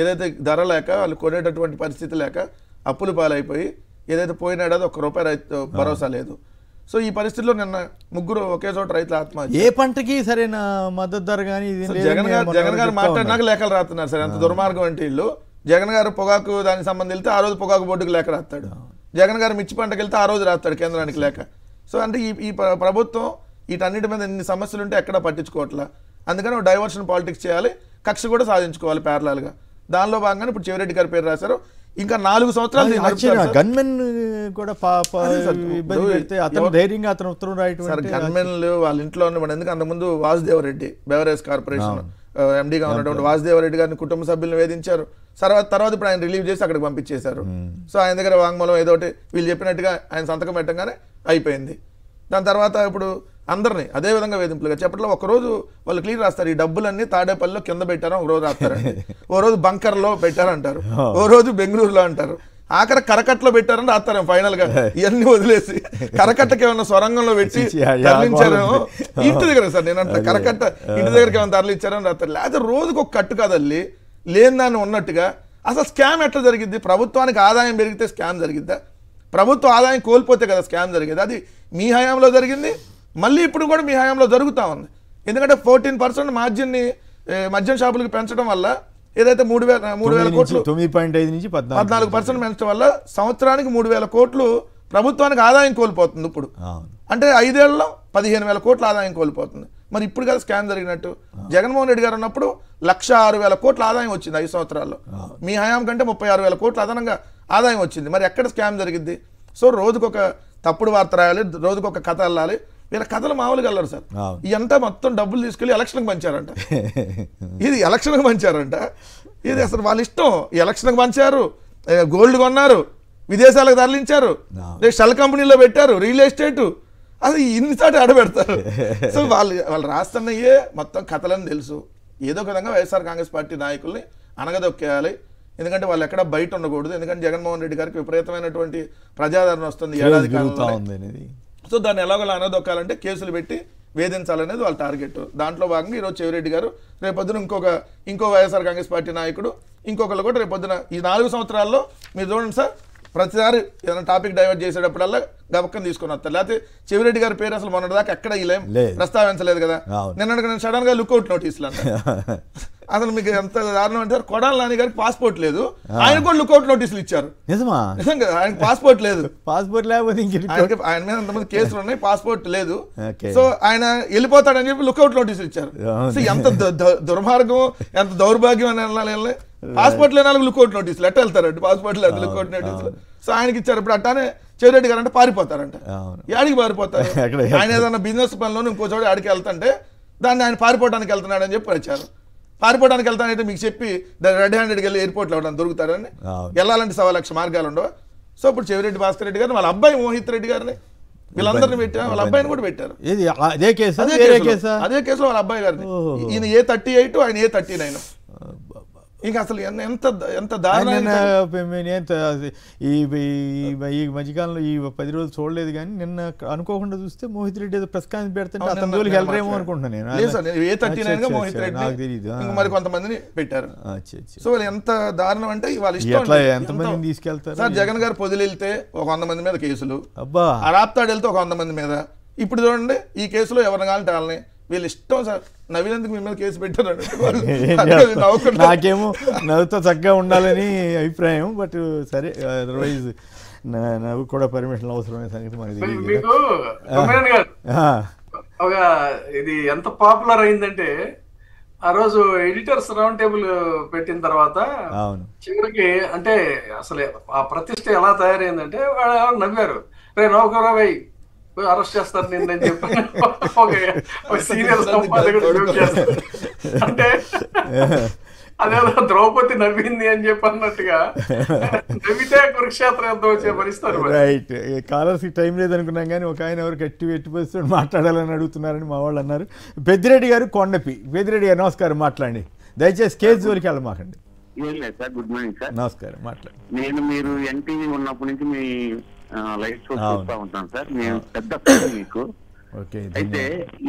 ఏదైతే ధర లేక వాళ్ళు కొనేటటువంటి పరిస్థితి లేక అప్పులు పాలైపోయి ఏదైతే పోయినాడో ₹1 రైతు భరోసా లేదు. సో ఈ పరిస్థితిలో నిన్న 3 ఒకే చోట రైతుల ఆత్మహత్య. ఏ పంటకి సరైన మద్దతు ధర కానీ జగన్ గారు మాట్లాడినాక లేఖలు రాస్తున్నారు సార్. ఎంత దుర్మార్గం అంటే వీళ్ళు. జగన్ గారు పొగాకు దానికి సంబంధం వెళ్తే ఆ రోజు పొగాకు బోర్డుకి లేఖ రాస్తాడు, జగన్ గారు మిర్చి పంటకి వెళ్తే ఆ రోజు రాస్తాడు కేంద్రానికి లేఖ. సో అంటే ఈ ప్రభుత్వం వీటన్నిటి మీద ఎన్ని సమస్యలు ఉంటే ఎక్కడా పట్టించుకోవట్లా. అందుకని డైవర్షన్ పాలిటిక్స్ చేయాలి, కక్ష కూడా సాధించుకోవాలి ప్యారలల్గా. దానిలో భాగంగానే ఇప్పుడు చెవిరెడ్డి గారి పేరు రాశారు. ఇంకా 4 సంవత్సరాలు గన్మెన్ కూడా ధైర్యంగా అతను ఉత్తరం రాయటం. సార్ గన్మెన్లు వాళ్ళ ఇంట్లో ఉన్నప్పుడు, ఎందుకు అంతకుముందు వాసుదేవరెడ్డి బెవరేజ్ కార్పొరేషన్ ఎండీగా ఉన్నటువంటి వాసుదేవరెడ్డి గారిని కుటుంబ సభ్యులను వేధించారు. తర్వాత ఇప్పుడు ఆయన రిలీవ్ చేసి అక్కడికి పంపించేశారు. సో ఆయన దగ్గర వాంగ్మూలం ఏదో ఒకటి వీళ్ళు చెప్పినట్టుగా ఆయన సంతకం పెట్టగానే అయిపోయింది. దాని తర్వాత ఇప్పుడు అందరినీ అదేవిధంగా వేధింపులుగా చెప్పట్లో ఒకరోజు వాళ్ళు క్లియర్ రాస్తారు, ఈ డబ్బులన్నీ తాడేపల్లిలో కింద పెట్టారో ఒక రోజు రాస్తారండి, ఓ రోజు బంకర్లో పెట్టారంటారు, ఓ రోజు బెంగళూరులో అంటారు, ఆఖరి కరకట్లో పెట్టారని రాస్తారు. ఫైనల్ గా ఇవన్నీ వదిలేసి కరకట్టకి ఏమన్నా సొరంగంలో పెట్టి తరలించారేమో ఇంటి దగ్గర. సార్ నేను అంటే కరకట్ట ఇంటి దగ్గరికి ఏమైనా తరలించారని రాస్తారు. లేదా రోజుకు ఒక కట్టు కాదల్లి లేని దాన్ని ఉన్నట్టుగా. అసలు స్కామ్ ఎట్లా జరిగింది? ప్రభుత్వానికి ఆదాయం పెరిగితే స్కామ్ జరిగిద్దా? ప్రభుత్వ ఆదాయం కోల్పోతే కదా స్కామ్ జరిగేది. అది మీ హయాంలో జరిగింది, మళ్ళీ ఇప్పుడు కూడా మీ హయాంలో జరుగుతూ ఉంది. ఎందుకంటే 14% మార్జిన్ని మద్యం షాపులకు పెంచడం వల్ల ఏదైతే 3,000 కోట్లు 9.5 నుంచి 14% పెంచడం వల్ల సంవత్సరానికి 3,000 కోట్లు ప్రభుత్వానికి ఆదాయం కోల్పోతుంది. ఇప్పుడు అంటే 5 ఏళ్లలో 15,000 కోట్ల ఆదాయం కోల్పోతుంది. మరి ఇప్పుడు కదా స్కామ్ జరిగినట్టు. జగన్మోహన్ రెడ్డి గారు ఉన్నప్పుడు 106,000 కోట్ల ఆదాయం వచ్చింది 5 సంవత్సరాల్లో. మీ హయాం కంటే 36,000 కోట్ల అదనంగా ఆదాయం వచ్చింది. మరి ఎక్కడ స్కామ్ జరిగింది? సో రోజుకొక తప్పుడు వార్త రాయాలి, రోజుకొక కథ వెళ్ళాలి. వీళ్ళ కథలు మామూలుగా వెళ్ళరు సార్. ఇదంతా మొత్తం డబ్బులు తీసుకెళ్లి ఎలక్షన్కి పంచారంట. ఇది ఎలక్షన్కి పంచారంట. ఇది అసలు వాళ్ళ ఇష్టం. ఎలక్షన్కి పంచారు, గోల్డ్ కొన్నారు, విదేశాలకు తరలించారు, షెల్ కంపెనీలో పెట్టారు, రియల్ ఎస్టేట్, అది ఇన్నిసార్లు ఆడబెడతారు. సో వాళ్ళు రాస్తున్నయే మొత్తం కథలని తెలుసు. ఏదో ఒక విధంగా వైఎస్ఆర్ కాంగ్రెస్ పార్టీ నాయకుల్ని అనగదొక్కేయాలి. ఎందుకంటే వాళ్ళు ఎక్కడ బయట ఉండకూడదు. ఎందుకంటే జగన్మోహన్ రెడ్డి గారికి విపరీతమైన ప్రజాదరణ వస్తుంది ఏడాది కాలంలో. సో దాన్ని ఎలాగోలా అనదొక్కాలంటే కేసులు పెట్టి వేధించాలనేది వాళ్ళ టార్గెట్. దాంట్లో భాగంగా ఈరోజు చెవిరెడ్డి గారు రేపొద్దున ఇంకో వైఎస్ఆర్ కాంగ్రెస్ పార్టీ నాయకుడు ఇంకొకళ్ళు కూడా రేపొద్దున ఈ 4 సంవత్సరాల్లో మీరు చూడండి సార్, ప్రతిసారి ఏదైనా టాపిక్ డైవర్ట్ చేసేటప్పుడల్లా గబక్కని తీసుకొని వస్తారు. లేకపోతే చెవిరెడ్డి గారి పేరు అసలు మొన్నటిదాకా ఎక్కడ ఇలేం ప్రస్తావించలేదు కదా. నేను సడన్ గా లుక్అవుట్ నోటీసులు అంటే అసలు మీకు ఎంత దారుణం అంటే కొడాలి నాని గారికి పాస్పోర్ట్ లేదు, ఆయన కూడా లుక్అవుట్ నోటీసులు ఇచ్చారు. నిజంగా ఆయనకు పాస్పోర్ట్ లేదు, పాస్పోర్ట్ లేకపోతే ఆయన మీద అంతమంది కేసులు ఉన్నాయి, పాస్పోర్ట్ లేదు. సో ఆయన వెళ్ళిపోతాడని చెప్పి లుక్అవుట్ నోటీసులు ఇచ్చారు. సో ఎంత దుర్మార్గం, ఎంత దౌర్భాగ్యం అని వెళ్ళాలి. పాస్పోర్ట్ లేని వాళ్ళకి లుక్అవుట్ నోటీసులు ఎట్ట వెళ్తారండి, పాస్పోర్ట్ లేదు లుక్అవుట్ నోటీసులు. సో ఆయనకి ఇచ్చారు. ఇప్పుడు అట్టానే చెవిరెడ్డి గారు అంటే పారిపోతారంట. యాడికి పారిపోతారు? ఆయన ఏదైనా బిజినెస్ పనిలో ఇంకో చోట ఆడికి వెళ్తుంటే దాన్ని ఆయన పారిపోవడానికి వెళ్తున్నాడు అని చెప్పి వచ్చారు. పారిపోవడానికి వెళ్తానంటే మీకు చెప్పి రెడ్ హ్యాండెడ్కి వెళ్ళి ఎయిర్పోర్ట్లో ఎవరైనా దొరుకుతారని వెళ్ళాలంటే 1,00,000 మార్గాలు ఉండవు. సో ఇప్పుడు చెవిరెడ్డి భాస్కర్ రెడ్డి గారిని వాళ్ళ అబ్బాయి మోహిత్ రెడ్డి గారిని వీళ్ళందరినీ పెట్టారు, వాళ్ళ అబ్బాయిని కూడా పెట్టారు. అదే కేసులో వాళ్ళ అబ్బాయి గారిని. ఈయన A38, ఆయన A39. ఇంకా అసలు ఎంత దారుణమైన ఈ మధ్యకాలంలో ఈ 10 రోజులు చూడలేదు కానీ నిన్న అనుకోకుండా చూస్తే మోహిత్ రెడ్డి ఏదో ప్రెస్ కాన్ఫరెన్స్ పెడితే అతని జోలికి వెళ్ళరేమో అనుకుంటున్నాను నేను. A39 మోహిత్ రెడ్డి నాకు తెలియదు, ఇంకా మరి కొంతమందిని పెట్టారు. సో వాళ్ళు ఎంత దారుణం అంటే వాళ్ళ ఇష్టం ఎంతమందిని తీసుకెళ్తారు. సార్ జగన్ గారు పొదిలి వెళ్తే ఒక 100 మంది మీద కేసులు, రాప్తాడు వెళ్తే ఒక 100 మంది మీద. ఇప్పుడు చూడండి ఈ కేసులో ఎవరిని కావాలంటే వాళ్ళని వీళ్ళు ఇష్టం సార్. నవ్వినందుకు మీ మీద కేసు పెట్టారు. నాకేమో నవ్వుతో చక్కగా ఉండాలని అభిప్రాయం, బట్ సరే అదర్వైజ్ నవ్వు కూడా పర్మిషన్ అవసరమైన సంగతి మనకి తెలియదు. ఒక ఇది ఎంత పాపులర్ అయిందంటే ఆ రోజు ఎడిటర్స్ రౌండ్ టేబుల్ పెట్టిన తర్వాత చివరికి అంటే అసలు ఆ ప్రతిష్ట ఎలా తయారైందంటే వాళ్ళు నవ్వారు, రే నౌకరావై అరెస్ట్ చేస్తారు నిన్నని చెప్పి ఒక సీనియర్ సంపాదకుడు చేస్తారు. అంటే అదేదో ద్రౌపది నవ్వింది అని చెప్పి అన్నట్టుగా నవ్వితే కురుక్షేత్రం ఎంత వచ్చే పరిస్థితి. రైట్, కాలర్స్కి టైం లేదనుకున్నాం కానీ ఒక ఆయన ఎవరు ఎట్టి పరిస్థితులు మాట్లాడాలని అడుగుతున్నారని మా వాళ్ళు అన్నారు. పెద్దిరెడ్డి గారు కొండపి. పెద్దిరెడ్డి గారు నమస్కారం, మాట్లాడండి దయచేసి. కేసు జోలికి వెళ్ళమాకండి. ఏం లేదు సార్, గుడ్ మార్నింగ్ సార్. నమస్కారం, మాట్లాడండి. నేను మీరు ఎన్టీవీ ఉన్నప్పటి నుంచి మీ లైవ్ షో చూస్తూ ఉంటాను సార్, నేను పెద్ద ఫ్యాన్ మీకు. అయితే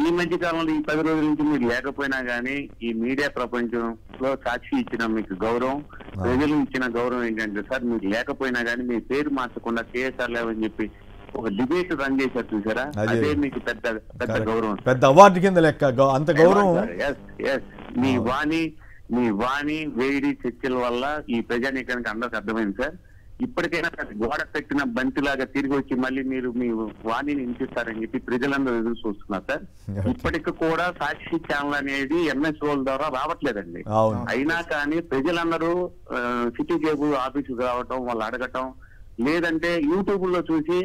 ఈ మధ్య కాలంలో ఈ 10 రోజుల నుంచి మీరు లేకపోయినా గానీ ఈ మీడియా ప్రపంచంలో సాక్షి ఇచ్చిన మీకు గౌరవం, ప్రజలు ఇచ్చిన గౌరవం ఏంటంటే సార్, మీరు లేకపోయినా గానీ మీ పేరు మార్చకుండా కేఎస్ఆర్ లేవని చెప్పి ఒక డిబేట్ రన్ చేశారు చూసారా, అదే మీకు పెద్ద గౌరవం, పెద్ద అవార్డు కింద లెక్క. అంత గౌరవం. మీ వాణి వేడి చర్చల వల్ల ఈ ప్రజానీకానికి అందరికి అర్థమైంది సార్. ఇప్పటికైనా గోడ పెట్టిన బంతిలాగా తిరిగి వచ్చి మళ్ళీ మీరు మీ వాణిని వినిపిస్తారని చెప్పి ప్రజలందరూ ఎదురు చూస్తున్నారు సార్. ఇప్పటికి కూడా సాక్షి ఛానల్ అనేది ఎంఎస్ఓల ద్వారా రావట్లేదండి. అయినా కానీ ప్రజలందరూ సిటీ కేబుల్ ఆఫీసుకు రావటం, వాళ్ళు అడగటం, లేదంటే యూట్యూబ్ లో చూసి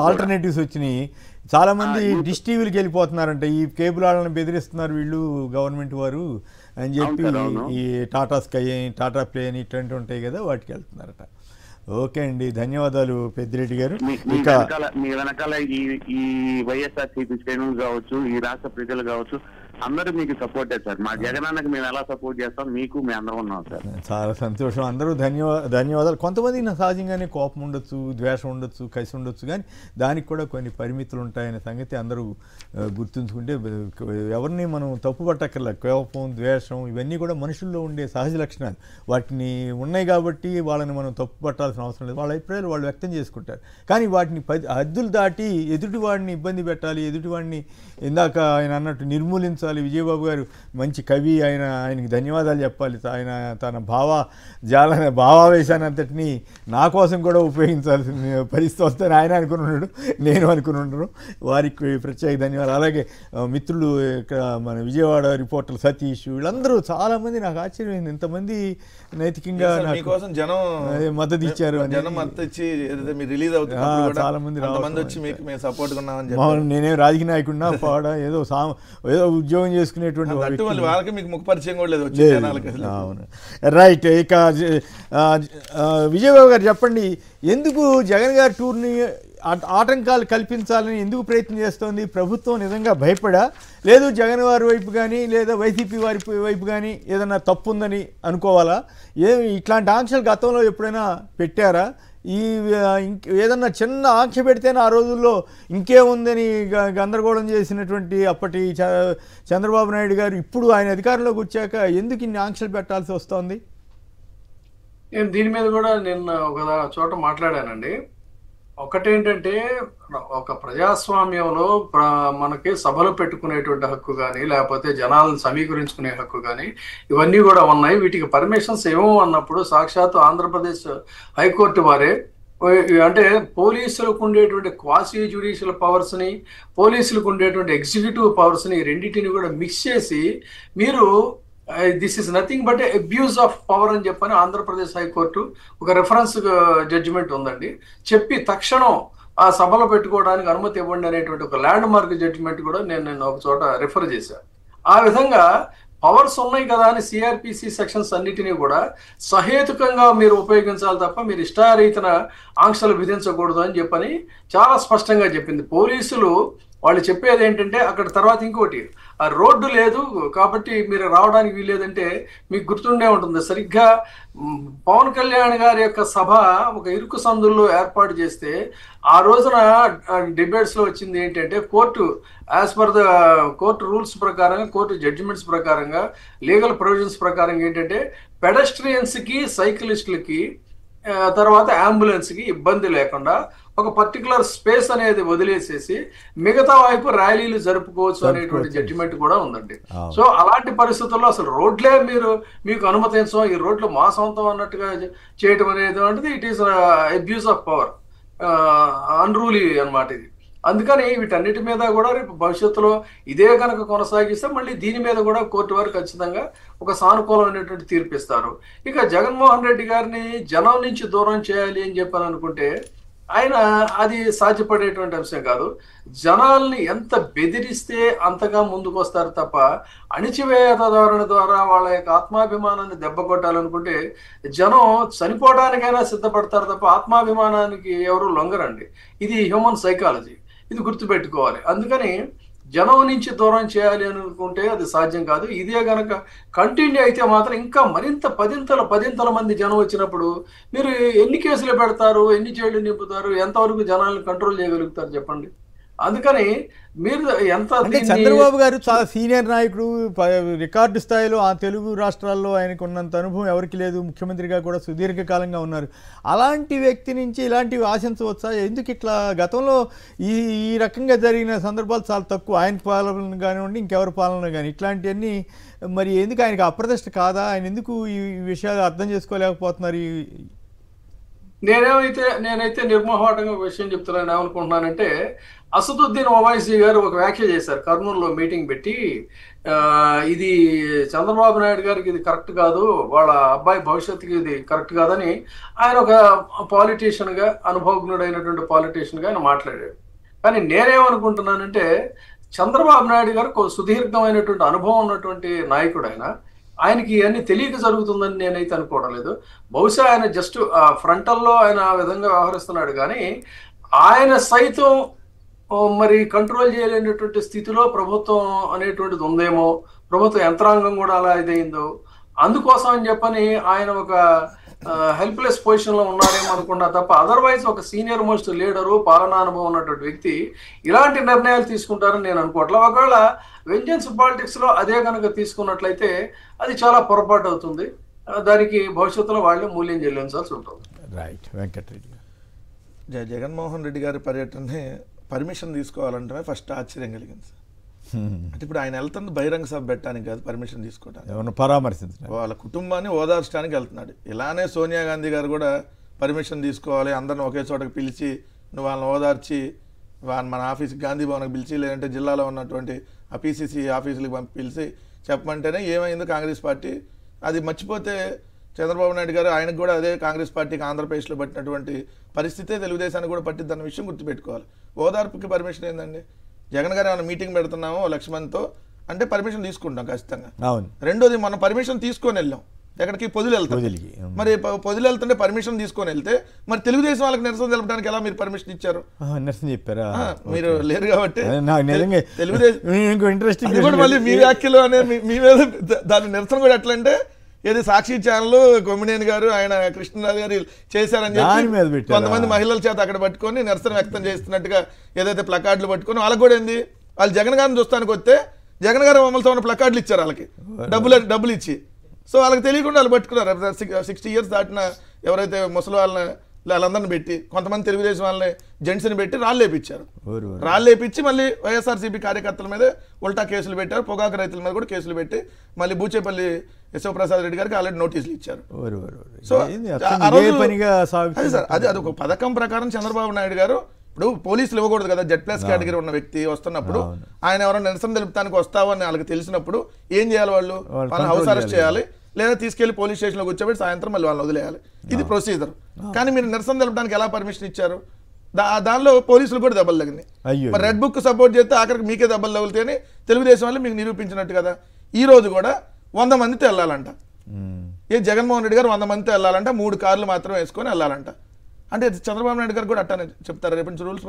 ఆల్టర్నేటివ్స్ వచ్చినాయి. చాలా మంది డిష్ టీవీలకి వెళ్ళిపోతున్నారంట. ఈ కేబుల్ వాళ్ళని బెదిరిస్తున్నారు వీళ్ళు గవర్నమెంట్ వారు అని చెప్పి ఈ టాటా స్కై అని, టాటా ప్లే అని ఇట్లాంటి ఉంటాయి కదా, వాటికి వెళ్తున్నారట. ఓకే అండి, ధన్యవాదాలు పెద్దిరెడ్డి గారు. మీ వెనకాల ఈ వైఎస్ఆర్సీపీ శ్రేణులు కావచ్చు, ఈ రాష్ట్ర ప్రజలు కావచ్చు, అందరూ మీకు సపోర్టే సార్. మా జగనన్నకి మేము ఎలా సపోర్ట్ చేస్తాం, మీకు మేము అందరం ఉన్నాం సార్. చాలా సంతోషం. అందరూ ధన్యవాదాలు. కొంతమంది నా సహజంగానే కోపం ఉండొచ్చు, ద్వేషం ఉండొచ్చు, కసి ఉండొచ్చు, కానీ దానికి కూడా కొన్ని పరిమితులు ఉంటాయనే సంగతి అందరూ గుర్తుంచుకుంటే ఎవరిని మనం తప్పు పట్టక్కర్లే. కోపం, ద్వేషం ఇవన్నీ కూడా మనుషుల్లో ఉండే సహజ లక్షణాలు. వాటిని ఉన్నాయి కాబట్టి వాళ్ళని మనం తప్పు పట్టాల్సిన అవసరం లేదు. వాళ్ళ అభిప్రాయాలు వాళ్ళు వ్యక్తం చేసుకుంటారు. కానీ వాటిని హద్దులు దాటి ఎదుటివాడిని ఇబ్బంది పెట్టాలి, ఎదుటివాడిని ఇందాక ఆయన అన్నట్టు నిర్మూలించాలి. విజయబాబు గారు మంచి కవి, ఆయనకి ధన్యవాదాలు చెప్పాలి. ఆయన తన భావావేశాన్ని అంతటినీ నా కోసం కూడా ఉపయోగించాల్సిన పరిస్థితి వస్తుందని ఆయన అనుకుని ఉన్నాడు, నేను అనుకుని ఉండను. వారికి ప్రత్యేక ధన్యవాదాలు. అలాగే మిత్రులు ఇక్కడ మన విజయవాడ రిపోర్టర్లు సతీష్, వీళ్ళందరూ చాలామంది నాకు ఆశ్చర్యమైంది. ఇంతమంది నైతికంగా మద్దతు ఇచ్చారు. చాలా మంది వచ్చి మీకు మేము సపోర్ట్ ఉన్నామని. నేనేం రాజకీయ నాయకుడినా ఏదో ఉద్యోగం చేసుకునేటువంటి అంటే మళ్ళీ వాళ్ళకి మీకు ముఖ పరిచయం కూడా లేదు వచ్చే జనాలకి అసలు. అవును, రైట్. ఇక విజయబాబు గారు చెప్పండి, ఎందుకు జగన్ గారి టూర్ని ఆటంకాలు కల్పించాలని ఎందుకు ప్రయత్నం చేస్తోంది ప్రభుత్వం? నిజంగా భయపడా, లేదు జగన్ వారి వైపు కానీ లేదా వైసీపీ వారి వైపు కానీ ఏదన్నా తప్పు ఉందని అనుకోవాలా? ఇట్లాంటి ఆంక్షలు గతంలో ఎప్పుడైనా పెట్టారా? ఏదన్నా చిన్న ఆంక్ష పెడితేనే ఆ రోజుల్లో ఇంకేముందని గందరగోళం చేసినటువంటి అప్పటి చంద్రబాబు నాయుడు గారు ఇప్పుడు ఆయన అధికారంలోకి వచ్చాక ఎందుకు ఇన్ని ఆంక్షలు పెట్టాల్సి వస్తోంది? నేను దీని మీద కూడా నిన్న ఒక చోట మాట్లాడానండి. ఒకటేంటంటే, ఒక ప్రజాస్వామ్యంలో మనకి సభలు పెట్టుకునేటువంటి హక్కు కానీ లేకపోతే జనాలను సమీకరించుకునే హక్కు కానీ ఇవన్నీ కూడా ఉన్నాయి. వీటికి పర్మిషన్స్ ఏమో అన్నప్పుడు సాక్షాత్తు ఆంధ్రప్రదేశ్ హైకోర్టు వారే, అంటే పోలీసులకు ఉండేటువంటి క్వాసీ జ్యుడిషియల్ పవర్స్ని, పోలీసులకు ఉండేటువంటి ఎగ్జిక్యూటివ్ పవర్స్ని రెండింటిని కూడా మిక్స్ చేసి మీరు this is nothing but abuse of power అని చెప్పని ఆంధ్రప్రదేశ్ హైకోర్టు ఒక రెఫరెన్స్ జడ్జిమెంట్ ఉందండి. చెప్పి తక్షణం ఆ సభలో పెట్టుకోవడానికి అనుమతి ఇవ్వండి అనేటువంటి ఒక ల్యాండ్ మార్క్ జడ్జిమెంట్ కూడా నేను ఒక చోట రిఫర్ చేశాను. ఆ విధంగా పవర్స్ ఉన్నాయి కదా అని సిఆర్పిసి సెక్షన్స్ అన్నిటినీ కూడా సహేతుకంగా మీరు ఉపయోగించాలి తప్ప మీరు ఇష్టారీతన ఆంక్షలు విధించకూడదు అని చెప్పని చాలా స్పష్టంగా చెప్పింది. పోలీసులు వాళ్ళు చెప్పేది ఏంటంటే, అక్కడ తర్వాత ఇంకోటి, ఆ రోడ్డు లేదు కాబట్టి మీరు రావడానికి వీల్లేదంటే మీకు గుర్తుండే ఉంటుంది, సరిగ్గా పవన్ కళ్యాణ్ గారి యొక్క సభ ఒక ఇరుకు సందుల్లో ఏర్పాటు చేస్తే ఆ రోజున డిబేట్స్లో వచ్చింది ఏంటంటే, court as per the court rules ప్రకారంగా, కోర్టు జడ్జిమెంట్స్ ప్రకారంగా, లీగల్ ప్రొవిజన్స్ ప్రకారంగా ఏంటంటే పెడస్ట్రియన్స్కి, సైక్లిస్టులకి, తర్వాత అంబులెన్స్కి ఇబ్బంది లేకుండా ఒక పర్టికులర్ స్పేస్ అనేది వదిలేసేసి మిగతా వైపు ర్యాలీలు జరుపుకోవచ్చు అనేటువంటి జడ్జిమెంట్ కూడా ఉందండి. సో అలాంటి పరిస్థితుల్లో అసలు రోడ్లే మీకు అనుమతించడం, ఈ రోడ్లు మా సొంతం అన్నట్టుగా చేయటం అనేది it is abuse of power, unruly అన్నమాట ఇది. అందుకని వీటన్నిటి మీద కూడా రేపు భవిష్యత్తులో ఇదే కనుక కొనసాగిస్తే మళ్ళీ దీని మీద కూడా కోర్టు వారు ఖచ్చితంగా ఒక సానుకూలమైనటువంటి తీర్పు ఇస్తారు. ఇక జగన్మోహన్ రెడ్డి గారిని జనం నుంచి దూరం చేయాలి అని చెప్పని అనుకుంటే ఆయన అది సాధ్యపడేటువంటి అంశం కాదు. జనాల్ని ఎంత బెదిరిస్తే అంతగా ముందుకు వస్తారు తప్ప అణిచివేత ధోరణి ద్వారా వాళ్ళ యొక్క ఆత్మాభిమానాన్ని దెబ్బ కొట్టాలనుకుంటే జనం చనిపోవడానికైనా సిద్ధపడతారు తప్ప ఆత్మాభిమానానికి ఎవరు లొంగరండి. ఇది హ్యూమన్ సైకాలజీ, ఇది గుర్తుపెట్టుకోవాలి. అందుకని జనం నుంచి దూరం చేయాలి అనుకుంటే అది సాధ్యం కాదు. ఇదే గనక కంటిన్యూ అయితే మాత్రం ఇంకా మరింత పదింతల మంది జనం వచ్చినప్పుడు మీరు ఎన్ని కేసులు పెడతారు, ఎన్ని జైళ్లు నింపుతారు, ఎంతవరకు జనాలను కంట్రోల్ చేయగలుగుతారు చెప్పండి. అందుకని మీరు ఎంత అంటే చంద్రబాబు గారు చాలా సీనియర్ నాయకుడు, రికార్డు స్థాయిలో ఆ తెలుగు రాష్ట్రాల్లో ఆయనకు ఉన్నంత అనుభవం ఎవరికి లేదు, ముఖ్యమంత్రిగా కూడా సుదీర్ఘకాలంగా ఉన్నారు. అలాంటి వ్యక్తి నుంచి ఇలాంటివి ఆశించవచ్చా? ఎందుకు ఇట్లా గతంలో ఈ రకంగా జరిగిన సందర్భాలు చాలా తక్కువ, ఆయన పాలన కానివ్వండి ఇంకెవరి పాలన కానీ, ఇట్లాంటివన్నీ మరి ఎందుకు ఆయనకు అప్రతిష్ట కాదా? ఆయన ఎందుకు ఈ విషయాలు అర్థం చేసుకోలేకపోతున్నారు? నేనైతే నిర్మోహాటంగా ఒక విషయం చెప్తున్నాను. ఏమనుకుంటున్నానంటే, అసదుద్దీన్ ఓవైసీ గారు ఒక వ్యాఖ్య చేశారు కర్నూలులో మీటింగ్ పెట్టి, ఇది చంద్రబాబు నాయుడు గారికి ఇది కరెక్ట్ కాదు, వాళ్ళ అబ్బాయి భవిష్యత్తుకి ఇది కరెక్ట్ కాదని ఆయన ఒక పాలిటీషియన్గా, అనుభవజ్ఞుడైనటువంటి పాలిటీషియన్గా ఆయన మాట్లాడాడు. కానీ నేనేమనుకుంటున్నానంటే, చంద్రబాబు నాయుడు గారు సుదీర్ఘమైనటువంటి అనుభవం ఉన్నటువంటి నాయకుడు, ఆయనకి ఇవన్నీ తెలియక జరుగుతుందని నేనైతే అనుకోవడం లేదు. బహుశా ఆయన జస్ట్ ఫ్రంటల్లో ఆయన ఆ విధంగా వ్యవహరిస్తున్నాడు కానీ ఆయన సైతం మరి కంట్రోల్ చేయలేనటువంటి స్థితిలో ప్రభుత్వం అనేటువంటిది ఉందేమో, ప్రభుత్వ యంత్రాంగం కూడా అలా ఇదైందో, అందుకోసం అని చెప్పని ఆయన ఒక హెల్ప్లెస్ పొజిషన్లో ఉన్నారేమో అనుకున్నా తప్ప అదర్వైజ్ ఒక సీనియర్ మోస్ట్ లీడరు, పాలనా అనుభవం ఉన్నటువంటి వ్యక్తి ఇలాంటి నిర్ణయాలు తీసుకుంటారని నేను అనుకోవట్లేదు. ఒకవేళ వెంజెన్స్ పాలిటిక్స్లో అదే కనుక తీసుకున్నట్లయితే అది చాలా పొరపాటు అవుతుంది. దానికి భవిష్యత్తులో వాళ్ళే మూల్యం చెల్లించాల్సి ఉంటుంది. రైట్. వెంకటరెడ్డి జగన్మోహన్ రెడ్డి గారి పర్యటనని పర్మిషన్ తీసుకోవాలంటే ఫస్ట్ ఆశ్చర్యం కలిగింది సార్. అంటే ఇప్పుడు ఆయన వెళ్తుంది బహిరంగ సభ పెట్టడానికి కాదు, పర్మిషన్ తీసుకోవడానికి, ఏమన్నా పరామర్శించారు, వాళ్ళ కుటుంబాన్ని ఓదార్చడానికి వెళ్తున్నాడు. ఇలానే సోనియా గాంధీ గారు కూడా పర్మిషన్ తీసుకోవాలి, అందరిని ఒకే చోటకి పిలిచి నువ్వు వాళ్ళని ఓదార్చి మన ఆఫీస్కి గాంధీ భవన్కి పిలిచి, లేదంటే జిల్లాలో ఉన్నటువంటి ఆ పిసిసి ఆఫీసులకు పిలిచి చెప్పమంటేనే ఏమైందో కాంగ్రెస్ పార్టీ అది మర్చిపోతే చంద్రబాబు నాయుడు గారు ఆయనకు కూడా అదే కాంగ్రెస్ పార్టీకి ఆంధ్రప్రదేశ్లో పట్టినటువంటి పరిస్థితే తెలుగుదేశానికి కూడా పట్టిద్దన్న విషయం గుర్తుపెట్టుకోవాలి. ఓదార్పుకి పర్మిషన్ ఏందండి? జగన్ గారు ఏమైనా మీటింగ్ పెడుతున్నామో 1,00,000 మందితో అంటే పర్మిషన్ తీసుకుంటాం ఖచ్చితంగా. అవును. రెండోది మనం పర్మిషన్ తీసుకొని వెళ్ళాం ఎక్కడికి, పొదిలి వెళ్తాం. మరి పొదిలి వెళ్తుంటే పర్మిషన్ తీసుకొని వెళ్తే మరి తెలుగుదేశం వాళ్ళకి నిరసన తెలపడానికి ఎలా మీరు పర్మిషన్ ఇచ్చారు? నిరసన చెప్పారా? మీరు లేరు కాబట్టి ఇంట్రెస్టింగ్. మళ్ళీ మీ వ్యాఖ్యలు అనే మీ మీద దాని నిరసన కూడా ఎట్లా అంటే ఏది సాక్షి ఛానల్ కొమ్మినేని గారు ఆయన కృష్ణరాజు గారు చేశారని చెప్పి కొంతమంది మహిళల చేత అక్కడ పట్టుకొని నిరసన వ్యక్తం చేస్తున్నట్టుగా ఏదైతే ప్లకార్డులు పట్టుకొని వాళ్ళకి కూడా ఏంది, వాళ్ళు జగన్ గారిని చూస్తానికి వస్తే జగన్ గారు మమ్మల్ని ఉన్న ప్లకార్డులు ఇచ్చారు వాళ్ళకి డబ్బులు ఇచ్చి. సో వాళ్ళకి తెలియకుండా వాళ్ళు పట్టుకున్నారు. 60 years దాటిన ఎవరైతే ముసలి వాళ్ళందరిని పెట్టి కొంతమంది తెలుగుదేశం వాళ్ళని జెంట్స్ని పెట్టి రాళ్ళు వేపించారు. రాళ్ళు వేపించి మళ్ళీ వైఎస్ఆర్సీపీ కార్యకర్తల మీద ఉల్టా కేసులు పెట్టారు. పొగాకు రైతుల మీద కూడా కేసులు పెట్టి మళ్ళీ బూచేపల్లి శివప్రసాద్ రెడ్డి గారికి ఆల్రెడీ నోటీసులు ఇచ్చారు. సో అది ఒక పథకం ప్రకారం చంద్రబాబు నాయుడు గారు ఇప్పుడు పోలీసులు ఇవ్వకూడదు కదా, Z+ కేటగిరీ ఉన్న వ్యక్తి వస్తున్నప్పుడు ఆయన ఎవరైనా నిరసన తెలుపుతానికి వస్తావు అని వాళ్ళకి తెలిసినప్పుడు ఏం చేయాలి, వాళ్ళని హౌస్ అరెస్ట్ చేయాలి లేదా తీసుకెళ్లి పోలీస్ స్టేషన్లో కూర్చోబెట్టి సాయంత్రం మళ్ళీ వాళ్ళని వదిలేయాలి. ఇది ప్రొసీజర్. కానీ మీరు నిరసన తెలపడానికి ఎలా పర్మిషన్ ఇచ్చారు? దానిలో పోలీసులు కూడా దెబ్బలు తగినాయి. మరి రెడ్ బుక్ సపోర్ట్ చేస్తే ఆఖరికి మీకే దెబ్బలు తగులుతాయని తెలుగుదేశం వాళ్ళు మీకు నిరూపించినట్టు కదా. ఈ రోజు కూడా 100 మందితో వెళ్ళాలంట. జగన్మోహన్ రెడ్డి గారు 100 మందితో వెళ్ళాలంట, 3 కార్లు మాత్రమే వేసుకొని వెళ్ళాలంట. అంటే చంద్రబాబు నాయుడు గారు కూడా అట్టానే చెప్తారు రేపు నుంచి రూల్స్.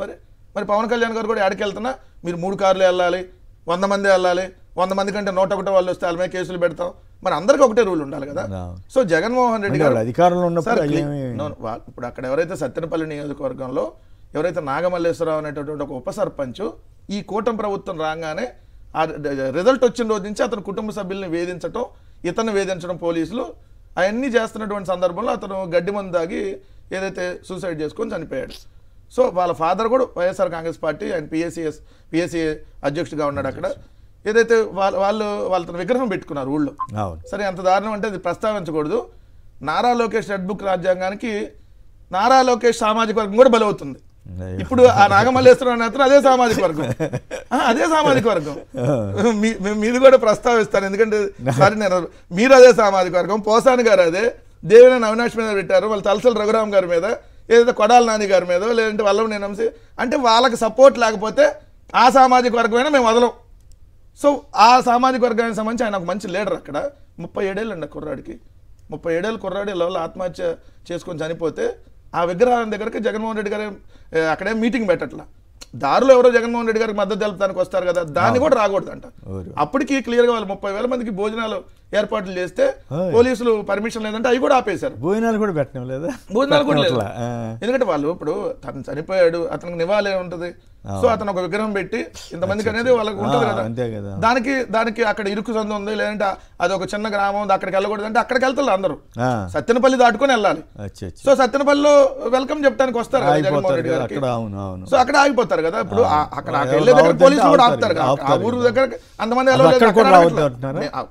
మరి పవన్ కళ్యాణ్ గారు కూడా ఎక్కడికి వెళ్తున్నా మీరు 3 కార్లు వెళ్ళాలి, 100 మంది వెళ్ళాలి, 100 మంది కంటే 101 వాళ్ళు వస్తే వాళ్ళ మీద కేసులు పెడతాం. మరి అందరికీ ఒకటే రూల్ ఉండాలి కదా. సో జగన్మోహన్ రెడ్డి గారు అధికారంలో ఉన్నప్పుడు ఇప్పుడు అక్కడ ఎవరైతే సత్తెనపల్లి నియోజకవర్గంలో ఎవరైతే నాగమల్లేశ్వరరావు అనేటటువంటి ఒక ఉప సర్పంచ్ ఈ కూటమి ప్రభుత్వం రాగానే ఆ రిజల్ట్ వచ్చిన రోజు నుంచి అతని కుటుంబ సభ్యుల్ని వేధించడం, ఇతన్ని వేధించడం పోలీసులు అవన్నీ చేస్తున్నటువంటి సందర్భంలో అతను గడ్డి మందు తాగి ఏదైతే సూసైడ్ చేసుకొని చనిపోయాడు. సో వాళ్ళ ఫాదర్ కూడా వైఎస్ఆర్ కాంగ్రెస్ పార్టీ ఆయన పిఎస్సి అధ్యక్షుడిగా ఉన్నాడు అక్కడ. ఏదైతే వాళ్ళు తన విగ్రహం పెట్టుకున్నారు ఊళ్ళో. సరే అంత దారుణం అంటే అది ప్రస్తావించకూడదు. నారా లోకేష్ రెడ్ బుక్ రాజ్యాంగానికి నారా లోకేష్ సామాజిక వర్గం కూడా బలవుతుంది. ఇప్పుడు ఆ నాగమల్లేశ్వరం అతను అదే సామాజిక వర్గం. మీది కూడా ప్రస్తావిస్తాను ఎందుకంటే సరే మీరు అదే సామాజిక వర్గం, పోసాని గారు అదే, దేవినేని అవినాష్ మీద పెట్టారు, వాళ్ళు తలసల రఘురామ్ గారి మీద, ఏదైతే కొడాల నాని గారి మీద, లేదంటే వల్లభనేని వంశీ అంటే వాళ్ళకి సపోర్ట్ లేకపోతే ఆ సామాజిక వర్గమైనా మేము వదలం. సో ఆ సామాజిక వర్గానికి సంబంధించి ఆయన ఒక మంచి లీడర్. అక్కడ 37 ఏళ్ళు అండి కుర్రాడికి, 37 ఏళ్ళ కుర్రాడు ఇలా ఆత్మహత్య చేసుకొని చనిపోతే ఆ విగ్రహం దగ్గరికి జగన్మోహన్ రెడ్డి గారు అక్కడే మీటింగ్ పెట్టట్లా. దారిలో ఎవరో జగన్మోహన్ రెడ్డి గారికి మద్దతు తెలపడానికి వస్తారు కదా, దాన్ని కూడా రాకూడదంట. అప్పటికి క్లియర్గా వాళ్ళు 30,000 మందికి భోజనాలు ఏర్పాట్లు చేస్తే పోలీసులు పర్మిషన్ లేదంటే అవి కూడా ఆపేశారు. భోజనాలు కూడా పెట్టడం లేదా? భోజనాలు కూడా లేదు. ఎందుకంటే వాళ్ళు ఇప్పుడు తను చనిపోయాడు, అతనికి నివాళి ఉంటుంది. సో అతను ఒక విగ్రహం పెట్టి ఇంతమందికి అనేది వాళ్ళకి ఉంటుంది కదా. దానికి అక్కడ ఇరుకు సందు ఉంది, లేదంటే అది ఒక చిన్న గ్రామం ఉంది, అక్కడికి వెళ్ళకూడదు అంటే అక్కడికి వెళ్తారు అందరూ. సత్తెనపల్లి దాటుకొని వెళ్ళాలి. సో సత్తెనపల్లిలో వెల్కమ్ చెప్పడానికి వస్తారు కదా జగన్మోహన్ రెడ్డి గారికి. సో అక్కడ ఆగిపోతారు కదా. ఇప్పుడు అక్కడ వెళ్ళే దగ్గర పోలీసులు కూడా ఆపుతారు కదా. ఆ ఊరు దగ్గర అంతమంది